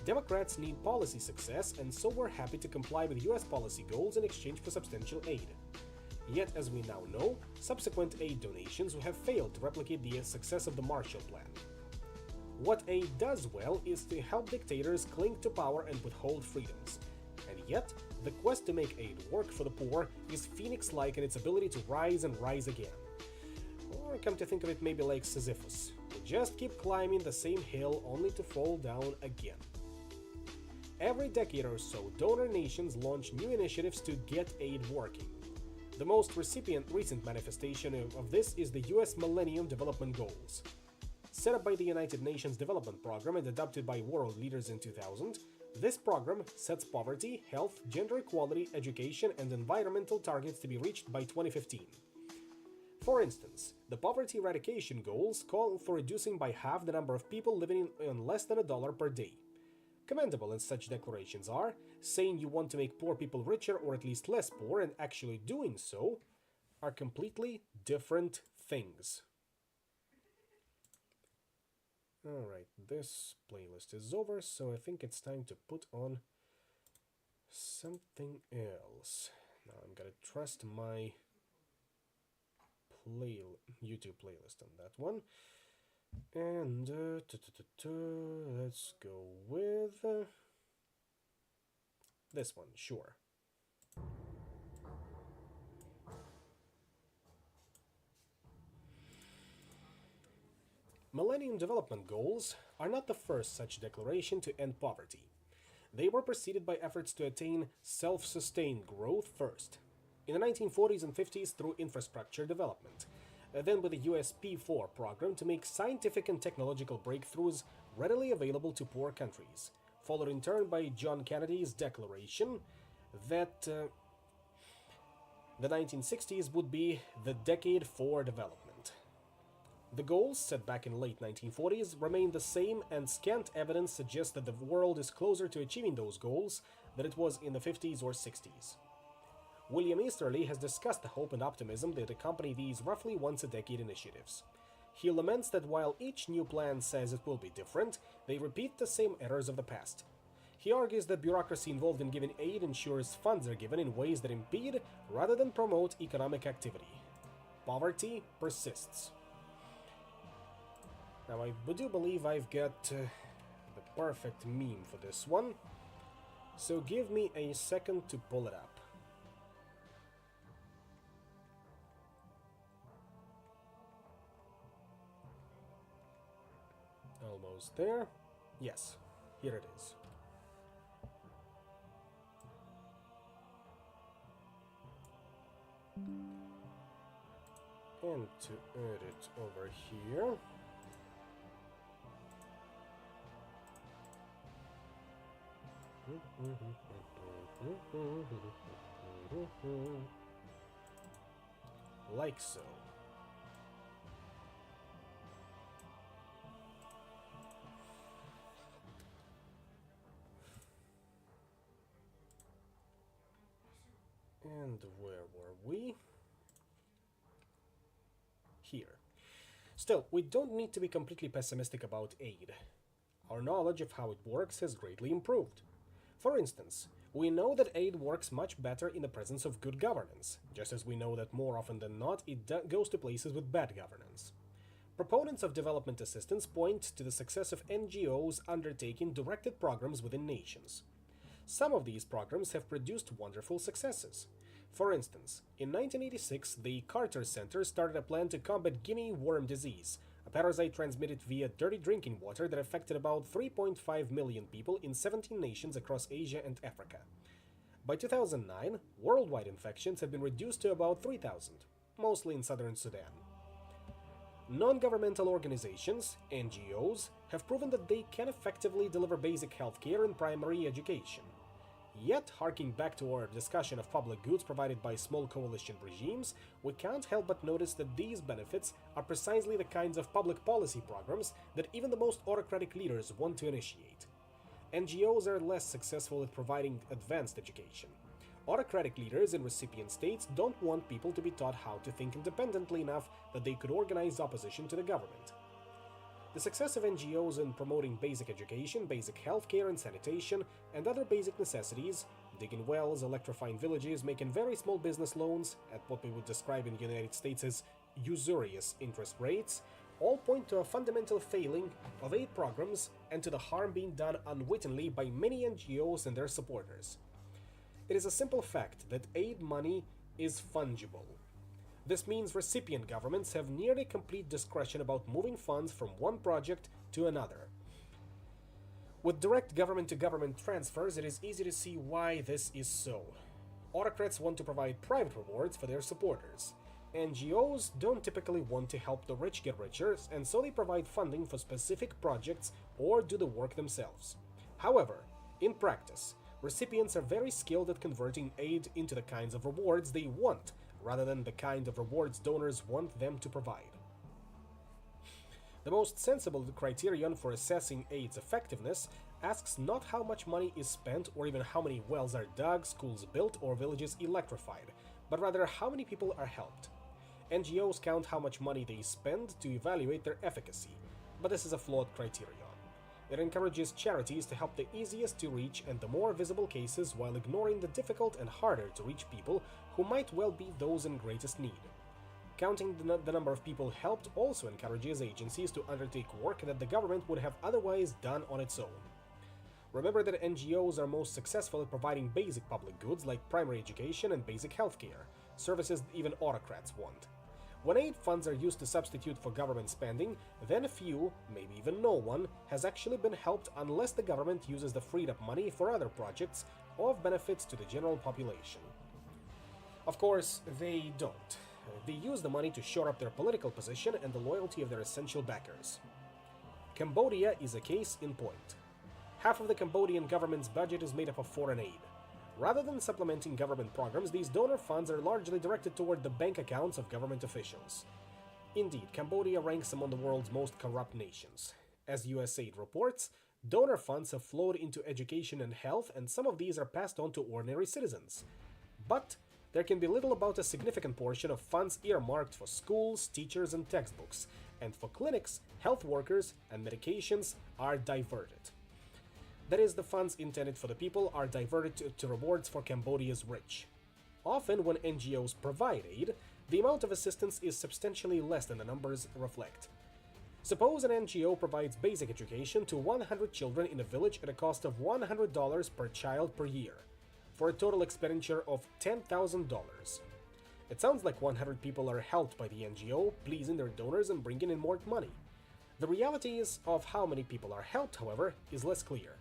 Democrats need policy success, and so were happy to comply with US policy goals in exchange for substantial aid. Yet, as we now know, subsequent aid donations have failed to replicate the success of the Marshall Plan. What aid does well is to help dictators cling to power and withhold freedoms. And yet, the quest to make aid work for the poor is phoenix-like in its ability to rise and rise again. Or, come to think of it, maybe like Sisyphus. We just keep climbing the same hill only to fall down again. Every decade or so, donor nations launch new initiatives to get aid working. The most recent manifestation of this is the US Millennium Development Goals. Set up by the United Nations Development Program and adopted by world leaders in 2000, this program sets poverty, health, gender equality, education, and environmental targets to be reached by 2015. For instance, the poverty eradication goals call for reducing by half the number of people living on less than $1 per day. Commendable as such declarations are, saying you want to make poor people richer or at least less poor and actually doing so are completely different things. Alright, this playlist is over, so I think it's time to put on something else. Now I'm gonna trust my YouTube playlist on that one. And let's go with this one, sure. Millennium Development Goals are not the first such declaration to end poverty. They were preceded by efforts to attain self-sustained growth first, in the 1940s and 50s through infrastructure development, then with the US P4 program to make scientific and technological breakthroughs readily available to poor countries, followed in turn by John Kennedy's declaration that the 1960s would be the decade for development. The goals, set back in late 1940s, remain the same, and scant evidence suggests that the world is closer to achieving those goals than it was in the 50s or 60s. William Easterly has discussed the hope and optimism that accompany these roughly once-a-decade initiatives. He laments that while each new plan says it will be different, they repeat the same errors of the past. He argues that bureaucracy involved in giving aid ensures funds are given in ways that impede rather than promote economic activity. Poverty persists. Now, I do believe I've got the perfect meme for this one, so give me a second to pull it up. Almost there. Yes, here it is. And to add it over here. Like so. And where were we? Here. Still, we don't need to be completely pessimistic about aid. Our knowledge of how it works has greatly improved. For instance, we know that aid works much better in the presence of good governance, just as we know that more often than not it goes to places with bad governance. Proponents of development assistance point to the success of NGOs undertaking directed programs within nations. Some of these programs have produced wonderful successes. For instance, in 1986, the Carter Center started a plan to combat guinea worm disease, a parasite transmitted via dirty drinking water that affected about 3.5 million people in 17 nations across Asia and Africa. By 2009, worldwide infections have been reduced to about 3,000, mostly in southern Sudan. Non-governmental organizations, NGOs, have proven that they can effectively deliver basic healthcare and primary education. Yet, harking back to our discussion of public goods provided by small coalition regimes, we can't help but notice that these benefits are precisely the kinds of public policy programs that even the most autocratic leaders want to initiate. NGOs are less successful at providing advanced education. Autocratic leaders in recipient states don't want people to be taught how to think independently enough that they could organize opposition to the government. The success of NGOs in promoting basic education, basic healthcare and sanitation, and other basic necessities, digging wells, electrifying villages, making very small business loans, at what we would describe in the United States as usurious interest rates, all point to a fundamental failing of aid programs and to the harm being done unwittingly by many NGOs and their supporters. It is a simple fact that aid money is fungible. This means recipient governments have nearly complete discretion about moving funds from one project to another. With direct government-to-government transfers, it is easy to see why this is so. Autocrats want to provide private rewards for their supporters. NGOs don't typically want to help the rich get richer, and so they provide funding for specific projects or do the work themselves. However, in practice, recipients are very skilled at converting aid into the kinds of rewards they want, rather than the kind of rewards donors want them to provide. The most sensible criterion for assessing aid's effectiveness asks not how much money is spent or even how many wells are dug, schools built, or villages electrified, but rather how many people are helped. NGOs count how much money they spend to evaluate their efficacy, but this is a flawed criterion. It encourages charities to help the easiest to reach and the more visible cases while ignoring the difficult and harder to reach people who might well be those in greatest need. Counting the number of people helped also encourages agencies to undertake work that the government would have otherwise done on its own. Remember that NGOs are most successful at providing basic public goods like primary education and basic healthcare, services even autocrats want. When aid funds are used to substitute for government spending, then few, maybe even no one, has actually been helped unless the government uses the freed up money for other projects of benefits to the general population. Of course, they don't. They use the money to shore up their political position and the loyalty of their essential backers. Cambodia is a case in point. Half of the Cambodian government's budget is made up of foreign aid. Rather than supplementing government programs, these donor funds are largely directed toward the bank accounts of government officials. Indeed, Cambodia ranks among the world's most corrupt nations. As USAID reports, donor funds have flowed into education and health, and some of these are passed on to ordinary citizens. But there can be little about a significant portion of funds earmarked for schools, teachers, and textbooks, and for clinics, health workers, and medications are diverted. That is, the funds intended for the people are diverted to rewards for Cambodia's rich. Often, when NGOs provide aid, the amount of assistance is substantially less than the numbers reflect. Suppose an NGO provides basic education to 100 children in a village at a cost of $100 per child per year, for a total expenditure of $10,000. It sounds like 100 people are helped by the NGO, pleasing their donors and bringing in more money. The reality of how many people are helped, however, is less clear.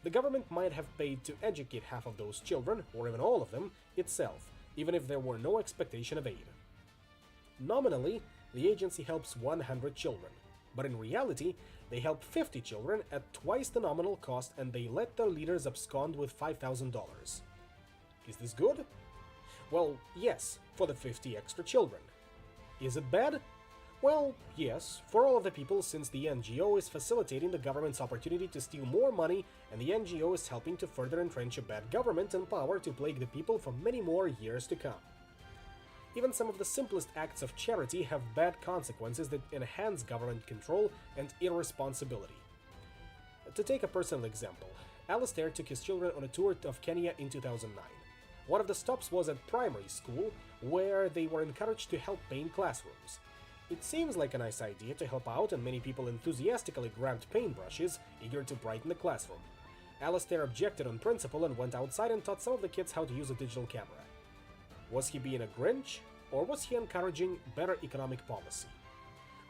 The government might have paid to educate half of those children, or even all of them, itself, even if there were no expectation of aid. Nominally, the agency helps 100 children, but in reality, they help 50 children at twice the nominal cost, and they let their leaders abscond with $5,000. Is this good? Well, yes, for the 50 extra children. Is it bad? Well, yes, for all of the people, since the NGO is facilitating the government's opportunity to steal more money, and the NGO is helping to further entrench a bad government and power to plague the people for many more years to come. Even some of the simplest acts of charity have bad consequences that enhance government control and irresponsibility. To take a personal example, Alastair took his children on a tour of Kenya in 2009. One of the stops was at primary school, where they were encouraged to help paint classrooms. It seems like a nice idea to help out, and many people enthusiastically grabbed paintbrushes, eager to brighten the classroom. Alastair objected on principle and went outside and taught some of the kids how to use a digital camera. Was he being a Grinch, or was he encouraging better economic policy?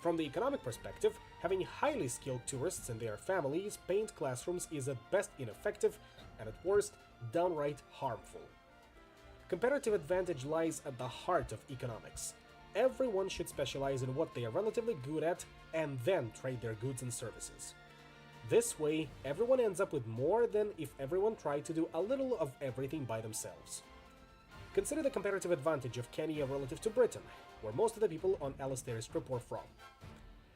From the economic perspective, having highly skilled tourists and their families paint classrooms is at best ineffective, and at worst, downright harmful. Comparative advantage lies at the heart of economics. Everyone should specialize in what they are relatively good at and then trade their goods and services. This way, everyone ends up with more than if everyone tried to do a little of everything by themselves. Consider the comparative advantage of Kenya relative to Britain, where most of the people on Alastair's trip were from.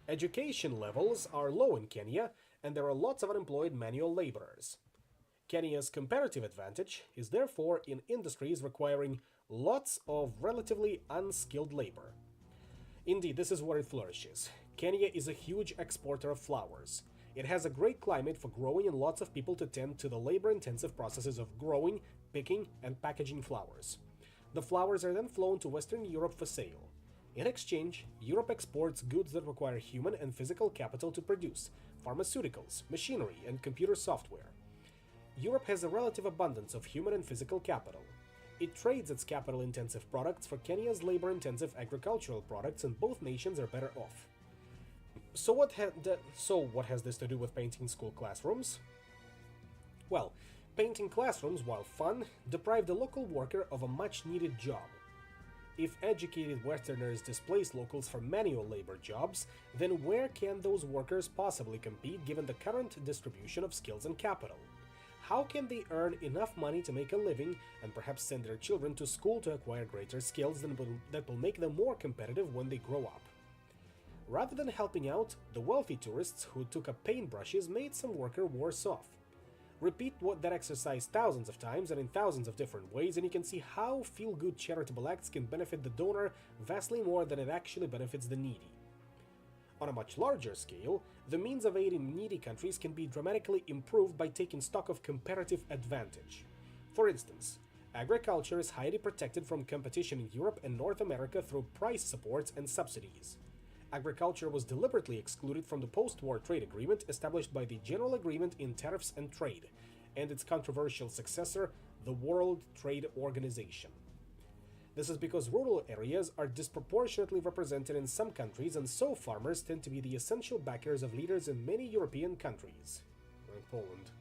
Education levels are low in Kenya, and there are lots of unemployed manual laborers. Kenya's comparative advantage is therefore in industries requiring lots of relatively unskilled labor. Indeed, this is where it flourishes. Kenya is a huge exporter of flowers. It has a great climate for growing and lots of people to tend to the labor-intensive processes of growing, picking, and packaging flowers. The flowers are then flown to Western Europe for sale. In exchange, Europe exports goods that require human and physical capital to produce: pharmaceuticals, machinery, and computer software. Europe has a relative abundance of human and physical capital. It trades its capital-intensive products for Kenya's labor-intensive agricultural products, and both nations are better off. So what has this to do with painting school classrooms? Well, painting classrooms, while fun, deprive the local worker of a much-needed job. If educated Westerners displace locals for manual labor jobs, then where can those workers possibly compete given the current distribution of skills and capital? How can they earn enough money to make a living and perhaps send their children to school to acquire greater skills that will make them more competitive when they grow up? Rather than helping out, the wealthy tourists who took up paintbrushes made some worker worse off. Repeat that exercise thousands of times and in thousands of different ways, and you can see how feel-good charitable acts can benefit the donor vastly more than it actually benefits the needy. On a much larger scale, the means of aid in needy countries can be dramatically improved by taking stock of comparative advantage. For instance, agriculture is highly protected from competition in Europe and North America through price supports and subsidies. Agriculture was deliberately excluded from the post-war trade agreement established by the General Agreement in Tariffs and Trade, and its controversial successor, the World Trade Organization. This is because rural areas are disproportionately represented in some countries, and so farmers tend to be the essential backers of leaders in many European countries, like Poland.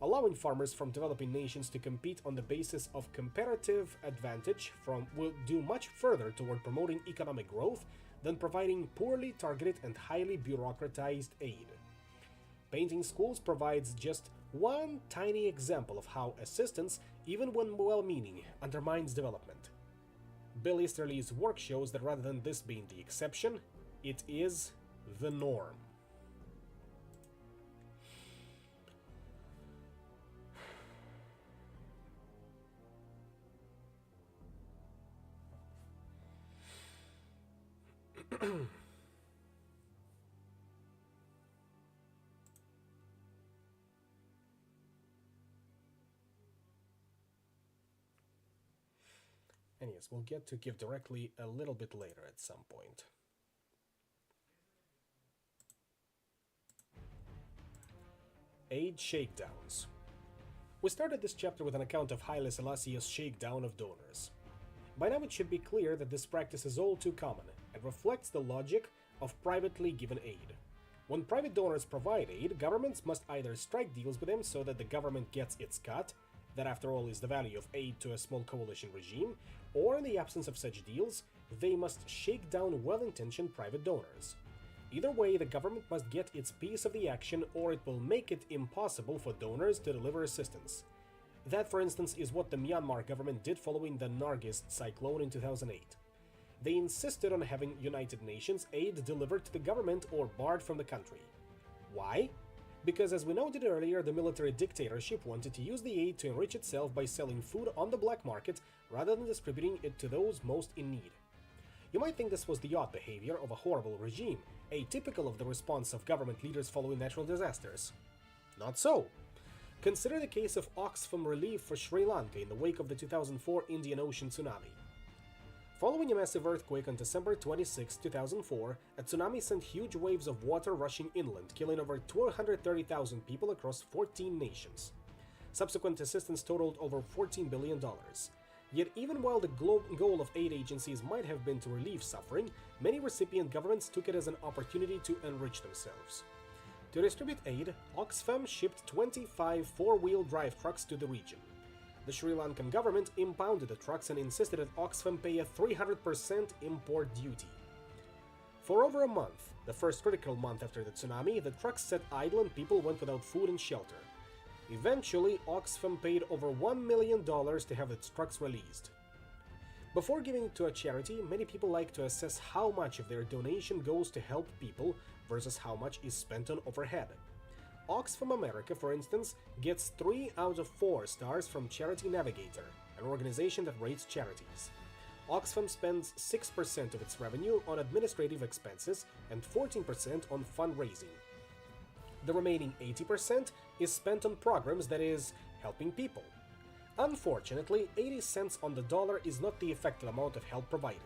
Allowing farmers from developing nations to compete on the basis of comparative advantage will do much further toward promoting economic growth than providing poorly targeted and highly bureaucratized aid. Painting schools provides just one tiny example of how assistance, even when well-meaning, undermines development. Bill Easterly's work shows that rather than this being the exception, it is the norm. And yes, we'll get to give directly a little bit later at some point. Aid shakedowns. We started this chapter with an account of Haile Selassie's shakedown of donors. By now it should be clear that this practice is all too common and reflects the logic of privately given aid. When private donors provide aid, governments must either strike deals with them so that the government gets its cut, that after all is the value of aid to a small coalition regime, or in the absence of such deals, they must shake down well-intentioned private donors. Either way, the government must get its piece of the action or it will make it impossible for donors to deliver assistance. That, for instance, is what the Myanmar government did following the Nargis cyclone in 2008. They insisted on having United Nations aid delivered to the government or barred from the country. Why? Because, as we noted earlier, the military dictatorship wanted to use the aid to enrich itself by selling food on the black market rather than distributing it to those most in need. You might think this was the odd behavior of a horrible regime, atypical of the response of government leaders following natural disasters. Not so. Consider the case of Oxfam relief for Sri Lanka in the wake of the 2004 Indian Ocean tsunami. Following a massive earthquake on December 26, 2004, a tsunami sent huge waves of water rushing inland, killing over 230,000 people across 14 nations. Subsequent assistance totaled over $14 billion. Yet even while the goal of aid agencies might have been to relieve suffering, many recipient governments took it as an opportunity to enrich themselves. To distribute aid, Oxfam shipped 25 four-wheel drive trucks to the region. The Sri Lankan government impounded the trucks and insisted that Oxfam pay a 300% import duty. For over a month, the first critical month after the tsunami, the trucks sat idle and people went without food and shelter. Eventually, Oxfam paid over $1 million to have its trucks released. Before giving it to a charity, many people like to assess how much of their donation goes to help people versus how much is spent on overhead. Oxfam America, for instance, gets 3 out of 4 stars from Charity Navigator, an organization that rates charities. Oxfam spends 6% of its revenue on administrative expenses and 14% on fundraising. The remaining 80% is spent on programs, that is, helping people. Unfortunately, 80 cents on the dollar is not the effective amount of help provided.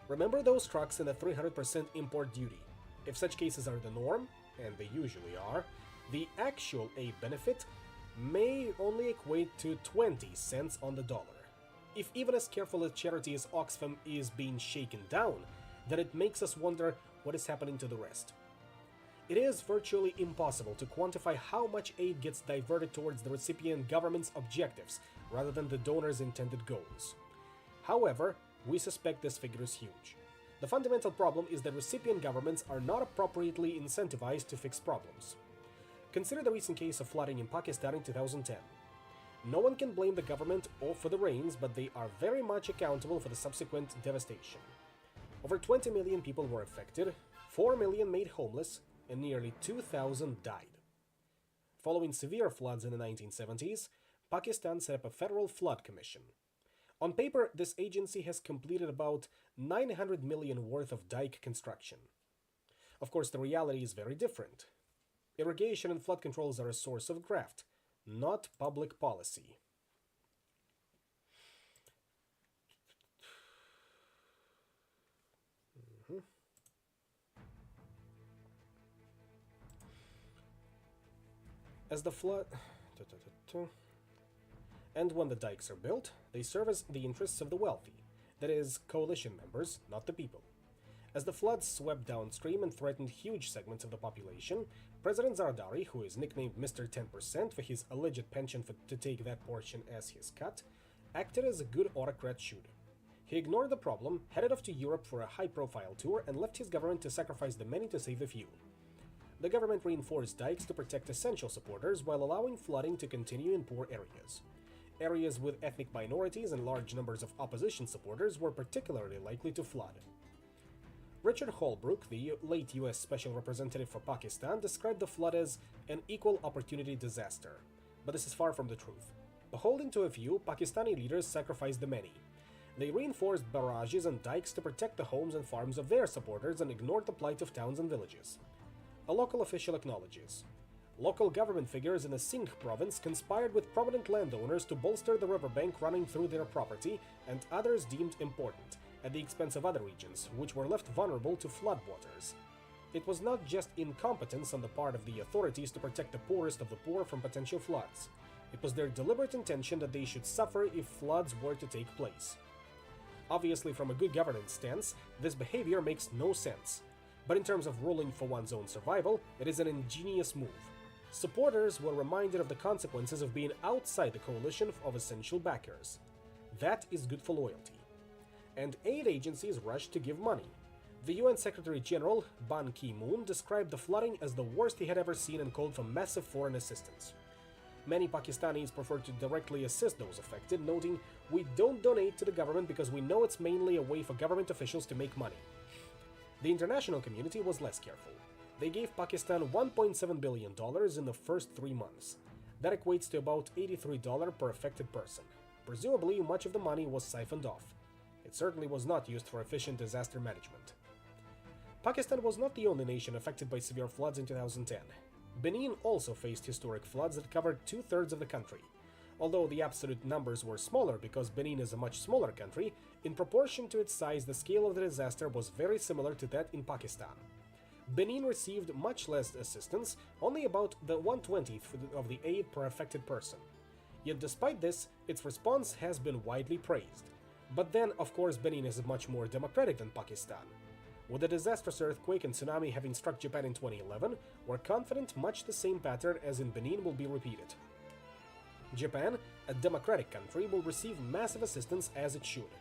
Remember those trucks and the 300% import duty. If such cases are the norm, and they usually are, the actual aid benefit may only equate to 20 cents on the dollar. If even as careful a charity as Oxfam is being shaken down, then it makes us wonder what is happening to the rest. It is virtually impossible to quantify how much aid gets diverted towards the recipient government's objectives rather than the donor's intended goals. However, we suspect this figure is huge. The fundamental problem is that recipient governments are not appropriately incentivized to fix problems. Consider the recent case of flooding in Pakistan in 2010. No one can blame the government or for the rains, but they are very much accountable for the subsequent devastation. Over 20 million people were affected, 4 million made homeless, and nearly 2,000 died. Following severe floods in the 1970s, Pakistan set up a federal flood commission. On paper, this agency has completed about 900 million worth of dike construction. Of course, the reality is very different. Irrigation and flood controls are a source of graft, not public policy. As the flood... And when the dikes are built, they serve as the interests of the wealthy, that is, coalition members, not the people. As the floods swept downstream and threatened huge segments of the population, President Zardari, who is nicknamed Mr. 10% for his alleged penchant to take that portion as his cut, acted as a good autocrat should. He ignored the problem, headed off to Europe for a high-profile tour, and left his government to sacrifice the many to save the few. The government reinforced dikes to protect essential supporters while allowing flooding to continue in poor areas. Areas with ethnic minorities and large numbers of opposition supporters were particularly likely to flood. Richard Holbrooke, the late US Special Representative for Pakistan, described the flood as an equal opportunity disaster. But this is far from the truth. Beholden to a few, Pakistani leaders sacrificed the many. They reinforced barrages and dikes to protect the homes and farms of their supporters and ignored the plight of towns and villages. A local official acknowledges. Local government figures in the Sindh province conspired with prominent landowners to bolster the riverbank running through their property and others deemed important, at the expense of other regions, which were left vulnerable to floodwaters. It was not just incompetence on the part of the authorities to protect the poorest of the poor from potential floods. It was their deliberate intention that they should suffer if floods were to take place. Obviously, from a good governance stance, this behavior makes no sense. But in terms of ruling for one's own survival, it is an ingenious move. Supporters were reminded of the consequences of being outside the coalition of essential backers. That is good for loyalty. And aid agencies rushed to give money. The UN Secretary General Ban Ki-moon described the flooding as the worst he had ever seen and called for massive foreign assistance. Many Pakistanis preferred to directly assist those affected, noting, "We don't donate to the government because we know it's mainly a way for government officials to make money." The international community was less careful. They gave Pakistan $1.7 billion in the first 3 months. That equates to about $83 per affected person. Presumably, much of the money was siphoned off. It certainly was not used for efficient disaster management. Pakistan was not the only nation affected by severe floods in 2010. Benin also faced historic floods that covered 2/3 of the country. Although the absolute numbers were smaller because Benin is a much smaller country, in proportion to its size, the scale of the disaster was very similar to that in Pakistan. Benin received much less assistance, only about the 1/20th of the aid per affected person. Yet despite this, its response has been widely praised. But then, of course, Benin is much more democratic than Pakistan. With the disastrous earthquake and tsunami having struck Japan in 2011, we're confident much the same pattern as in Benin will be repeated. Japan, a democratic country, will receive massive assistance as it should.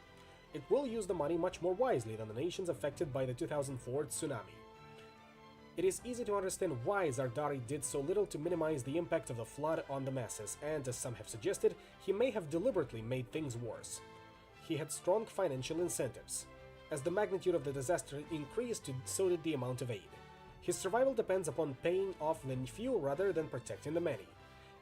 It will use the money much more wisely than the nations affected by the 2004 tsunami. It is easy to understand why Zardari did so little to minimize the impact of the flood on the masses, and as some have suggested, he may have deliberately made things worse. He had strong financial incentives. As the magnitude of the disaster increased, so did the amount of aid. His survival depends upon paying off the few rather than protecting the many.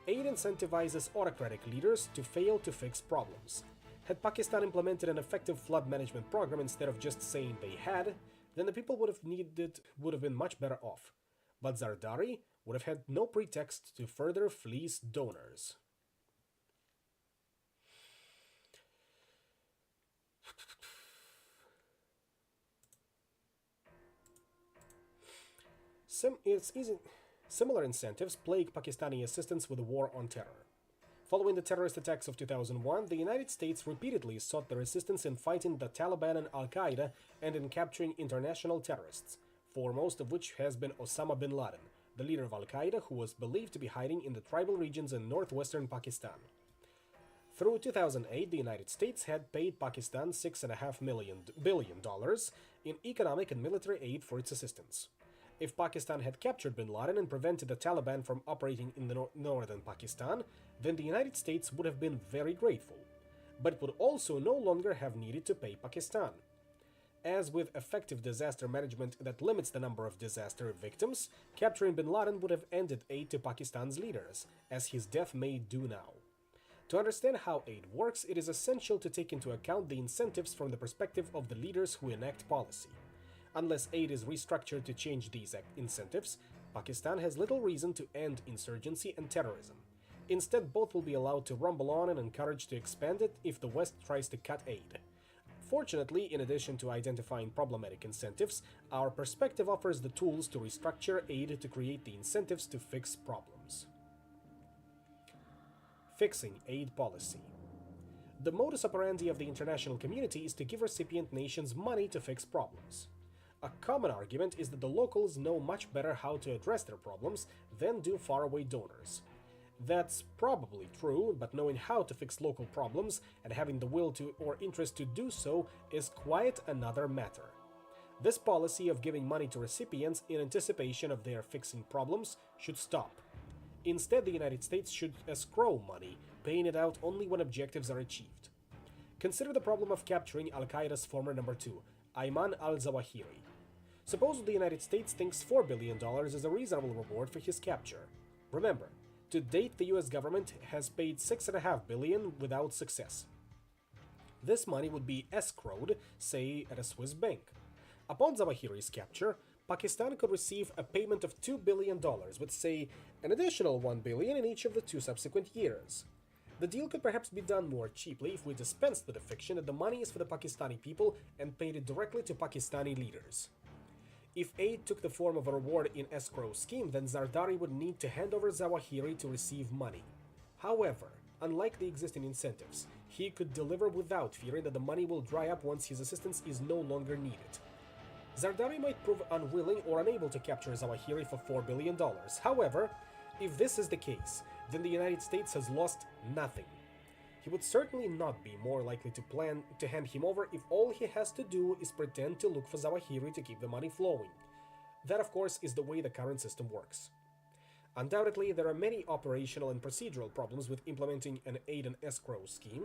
Aid incentivizes autocratic leaders to fail to fix problems. Had Pakistan implemented an effective flood management program instead of just saying they had, then the people would have been much better off. But Zardari would have had no pretext to further fleece donors. Similar incentives plague Pakistani assistance with the war on terror. Following the terrorist attacks of 2001, the United States repeatedly sought their assistance in fighting the Taliban and Al-Qaeda and in capturing international terrorists, foremost of which has been Osama bin Laden, the leader of Al-Qaeda who was believed to be hiding in the tribal regions in northwestern Pakistan. Through 2008, the United States had paid Pakistan $6.5 billion in economic and military aid for its assistance. If Pakistan had captured bin Laden and prevented the Taliban from operating in the northern Pakistan, then the United States would have been very grateful. But it would also no longer have needed to pay Pakistan. As with effective disaster management that limits the number of disaster victims, capturing bin Laden would have ended aid to Pakistan's leaders, as his death may do now. To understand how aid works, it is essential to take into account the incentives from the perspective of the leaders who enact policy. Unless aid is restructured to change these incentives, Pakistan has little reason to end insurgency and terrorism. Instead, both will be allowed to rumble on and encouraged to expand it if the West tries to cut aid. Fortunately, in addition to identifying problematic incentives, our perspective offers the tools to restructure aid to create the incentives to fix problems. Fixing aid policy. The modus operandi of the international community is to give recipient nations money to fix problems. A common argument is that the locals know much better how to address their problems than do faraway donors. That's probably true, but knowing how to fix local problems and having the will to or interest to do so is quite another matter. This policy of giving money to recipients in anticipation of their fixing problems should stop. Instead, the United States should escrow money, paying it out only when objectives are achieved. Consider the problem of capturing Al Qaeda's former number 2, Ayman al Zawahiri. Suppose the United States thinks $4 billion is a reasonable reward for his capture. Remember, to date the US government has paid $6.5 billion without success. This money would be escrowed, say, at a Swiss bank. Upon Zawahiri's capture, Pakistan could receive a payment of $2 billion, with, say, an additional $1 billion in each of the 2 subsequent years. The deal could perhaps be done more cheaply if we dispensed with the fiction that the money is for the Pakistani people and paid it directly to Pakistani leaders. If aid took the form of a reward in escrow scheme, then Zardari would need to hand over Zawahiri to receive money. However, unlike the existing incentives, he could deliver without fearing that the money will dry up once his assistance is no longer needed. Zardari might prove unwilling or unable to capture Zawahiri for $4 billion. However, if this is the case, then the United States has lost nothing. He would certainly not be more likely to plan to hand him over if all he has to do is pretend to look for Zawahiri to keep the money flowing. That, of course, is the way the current system works. Undoubtedly, there are many operational and procedural problems with implementing an aid and escrow scheme,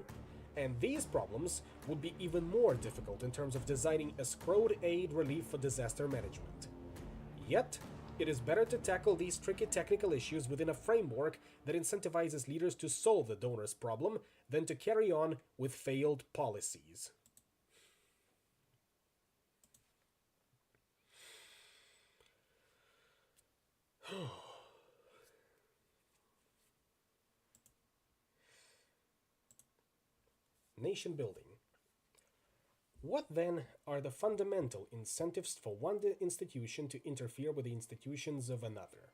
and these problems would be even more difficult in terms of designing escrowed aid relief for disaster management. Yet, it is better to tackle these tricky technical issues within a framework that incentivizes leaders to solve the donor's problem than to carry on with failed policies. Nation building. What then are the fundamental incentives for one institution to interfere with the institutions of another?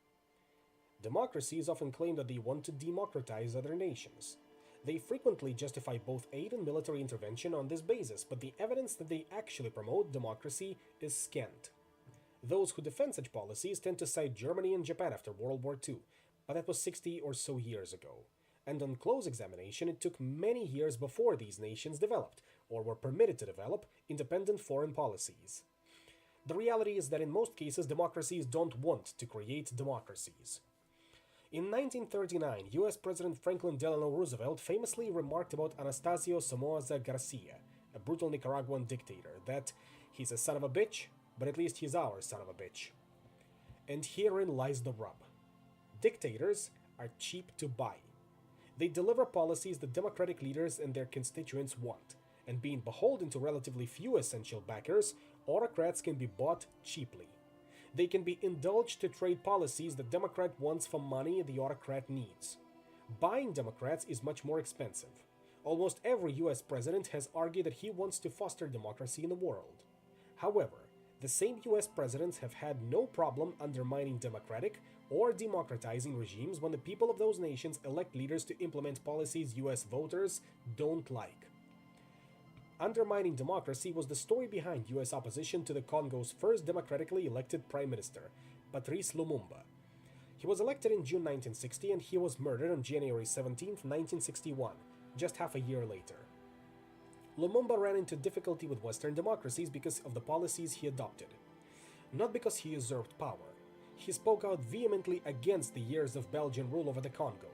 Democracies often claim that they want to democratize other nations. They frequently justify both aid and military intervention on this basis, but the evidence that they actually promote democracy is scant. Those who defend such policies tend to cite Germany and Japan after World War II, but that was 60 or so years ago. And on close examination, it took many years before these nations developed, or were permitted to develop, independent foreign policies. The reality is that in most cases, democracies don't want to create democracies. In 1939, US President Franklin Delano Roosevelt famously remarked about Anastasio Somoza Garcia, a brutal Nicaraguan dictator, that he's a son of a bitch, but at least he's our son of a bitch. And herein lies the rub. Dictators are cheap to buy. They deliver policies that democratic leaders and their constituents want, and being beholden to relatively few essential backers, autocrats can be bought cheaply. They can be indulged to trade policies the Democrat wants for money the autocrat needs. Buying Democrats is much more expensive. Almost every US president has argued that he wants to foster democracy in the world. However, the same US presidents have had no problem undermining democratic or democratizing regimes when the people of those nations elect leaders to implement policies US voters don't like. Undermining democracy was the story behind US opposition to the Congo's first democratically elected prime minister, Patrice Lumumba. He was elected in June 1960 and he was murdered on January 17, 1961, just half a year later. Lumumba ran into difficulty with Western democracies because of the policies he adopted, not because he usurped power. He spoke out vehemently against the years of Belgian rule over the Congo.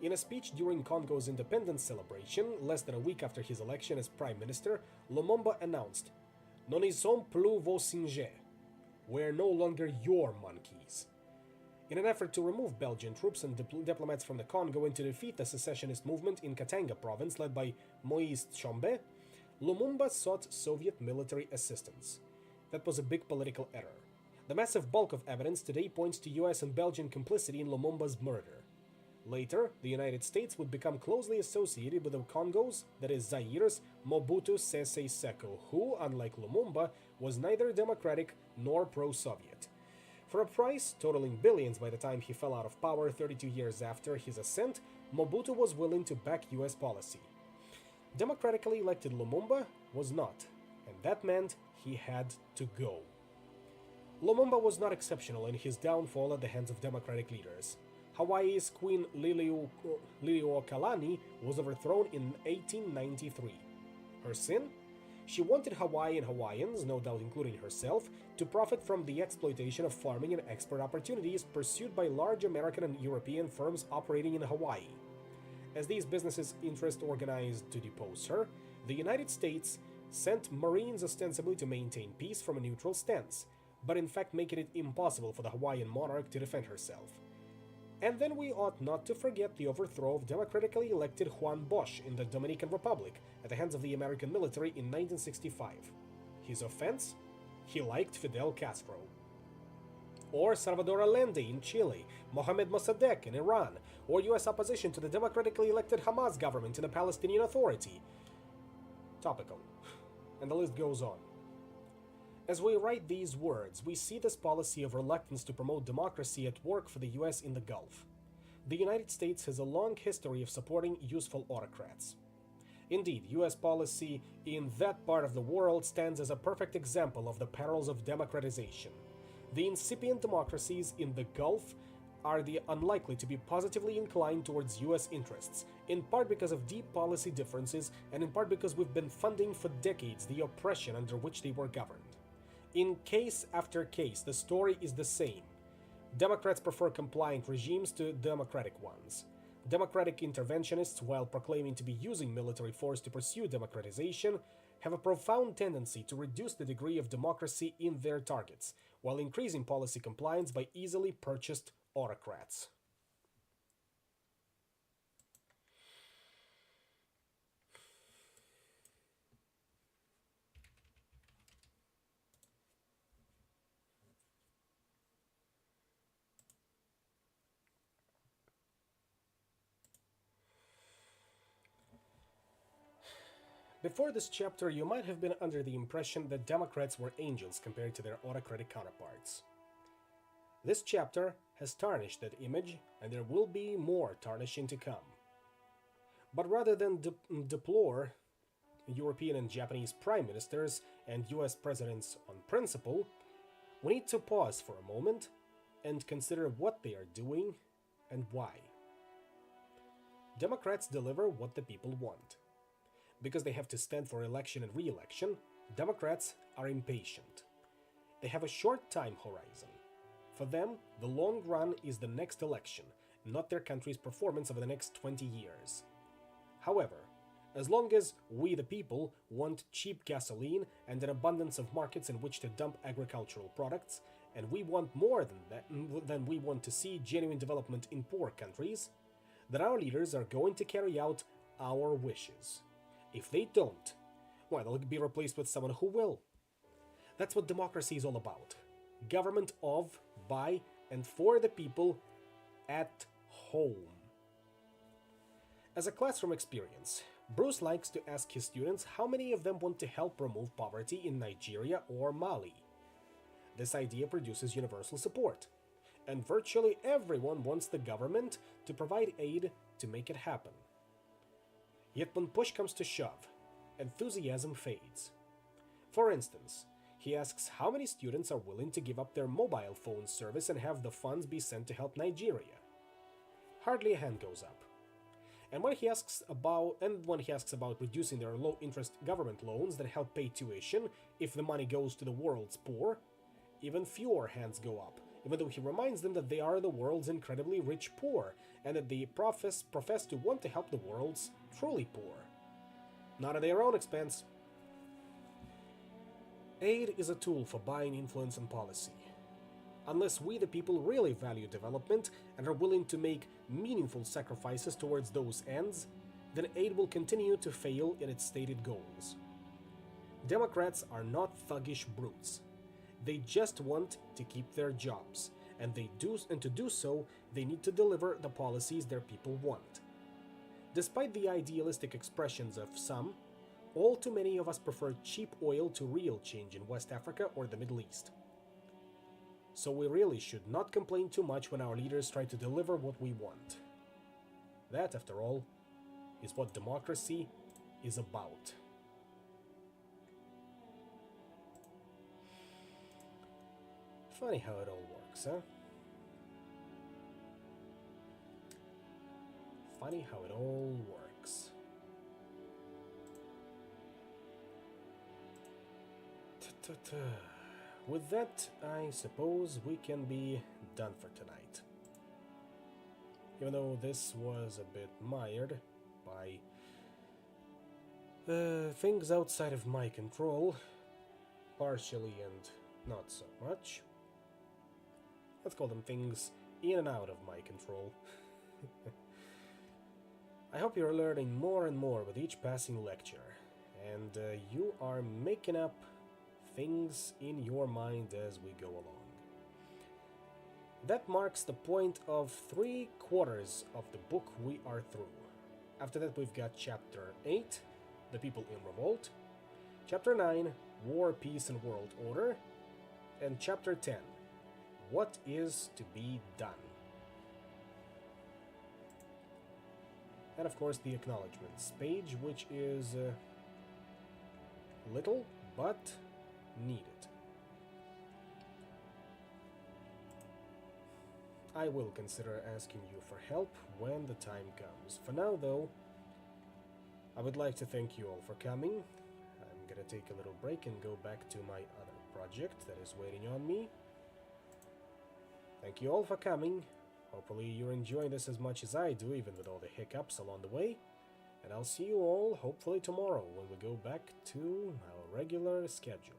In a speech during Congo's independence celebration, less than a week after his election as prime minister, Lumumba announced, "Nous ne sommes plus vos singes. We're no longer your monkeys." In an effort to remove Belgian troops and diplomats from the Congo and to defeat the secessionist movement in Katanga province led by Moïse Tshombe, Lumumba sought Soviet military assistance. That was a big political error. The massive bulk of evidence today points to US and Belgian complicity in Lumumba's murder. Later, the United States would become closely associated with the Congos, that is Zaire's, Mobutu Sese Seko, who, unlike Lumumba, was neither democratic nor pro-Soviet. For a price totaling billions by the time he fell out of power 32 years after his ascent, Mobutu was willing to back US policy. Democratically elected Lumumba was not, and that meant he had to go. Lumumba was not exceptional in his downfall at the hands of democratic leaders. Hawaii's Queen Liliuokalani was overthrown in 1893. Her sin? She wanted Hawaii and Hawaiians, no doubt including herself, to profit from the exploitation of farming and export opportunities pursued by large American and European firms operating in Hawaii. As these businesses' interests organized to depose her, the United States sent Marines ostensibly to maintain peace from a neutral stance, but in fact making it impossible for the Hawaiian monarch to defend herself. And then we ought not to forget the overthrow of democratically elected Juan Bosch in the Dominican Republic at the hands of the American military in 1965. His offense? He liked Fidel Castro. Or Salvador Allende in Chile, Mohamed Mossadegh in Iran, or US opposition to the democratically elected Hamas government in the Palestinian Authority. Topical. And the list goes on. As we write these words, we see this policy of reluctance to promote democracy at work for the US in the Gulf. The United States has a long history of supporting useful autocrats. Indeed, US policy in that part of the world stands as a perfect example of the perils of democratization. The incipient democracies in the Gulf are unlikely to be positively inclined towards US interests, in part because of deep policy differences and in part because we've been funding for decades the oppression under which they were governed. In case after case, the story is the same. Democrats prefer compliant regimes to democratic ones. Democratic interventionists, while proclaiming to be using military force to pursue democratization, have a profound tendency to reduce the degree of democracy in their targets, while increasing policy compliance by easily purchased autocrats. Before this chapter, you might have been under the impression that Democrats were angels compared to their autocratic counterparts. This chapter has tarnished that image, and there will be more tarnishing to come. But rather than deplore European and Japanese prime ministers and US presidents on principle, we need to pause for a moment and consider what they are doing and why. Democrats deliver what the people want. Because they have to stand for election and re-election, Democrats are impatient. They have a short time horizon. For them, the long run is the next election, not their country's performance over the next 20 years. However, as long as we the people want cheap gasoline and an abundance of markets in which to dump agricultural products, and we want more than we want to see genuine development in poor countries, then our leaders are going to carry out our wishes. If they don't, well, they'll be replaced with someone who will. That's what democracy is all about. Government of, by, and for the people at home. As a classroom experience, Bruce likes to ask his students how many of them want to help remove poverty in Nigeria or Mali. This idea produces universal support, and virtually everyone wants the government to provide aid to make it happen. Yet when push comes to shove, enthusiasm fades. For instance, he asks how many students are willing to give up their mobile phone service and have the funds be sent to help Nigeria. Hardly a hand goes up. And when he asks about reducing their low-interest government loans that help pay tuition if the money goes to the world's poor, even fewer hands go up, even though he reminds them that they are the world's incredibly rich poor, and that they profess to want to help the world's truly poor. Not at their own expense. Aid is a tool for buying influence and policy. Unless we the people really value development and are willing to make meaningful sacrifices towards those ends, then aid will continue to fail in its stated goals. Democrats are not thuggish brutes. They just want to keep their jobs, and to do so, they need to deliver the policies their people want. Despite the idealistic expressions of some, all too many of us prefer cheap oil to real change in West Africa or the Middle East. So we really should not complain too much when our leaders try to deliver what we want. That, after all, is what democracy is about. Funny how it all works, huh? Funny how it all works. With that, I suppose we can be done for tonight. Even though this was a bit mired by things outside of my control, partially and not so much. Let's call them things in and out of my control. I hope you're learning more and more with each passing lecture, and you are making up things in your mind as we go along. That marks the point of 3/4 of the book we are through. After that, we've got Chapter 8, The People in Revolt, Chapter 9, War, Peace, and World Order, and Chapter 10, What is to be done? And of course the acknowledgements page, which is little but needed. I will consider asking you for help when the time comes. For now, though, I would like to thank you all for coming. I'm gonna take a little break and go back to my other project that is waiting on me. Thank you all for coming. Hopefully you're enjoying this as much as I do, even with all the hiccups along the way. And I'll see you all hopefully tomorrow when we go back to our regular schedule.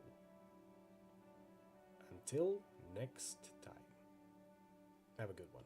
Until next time. Have a good one.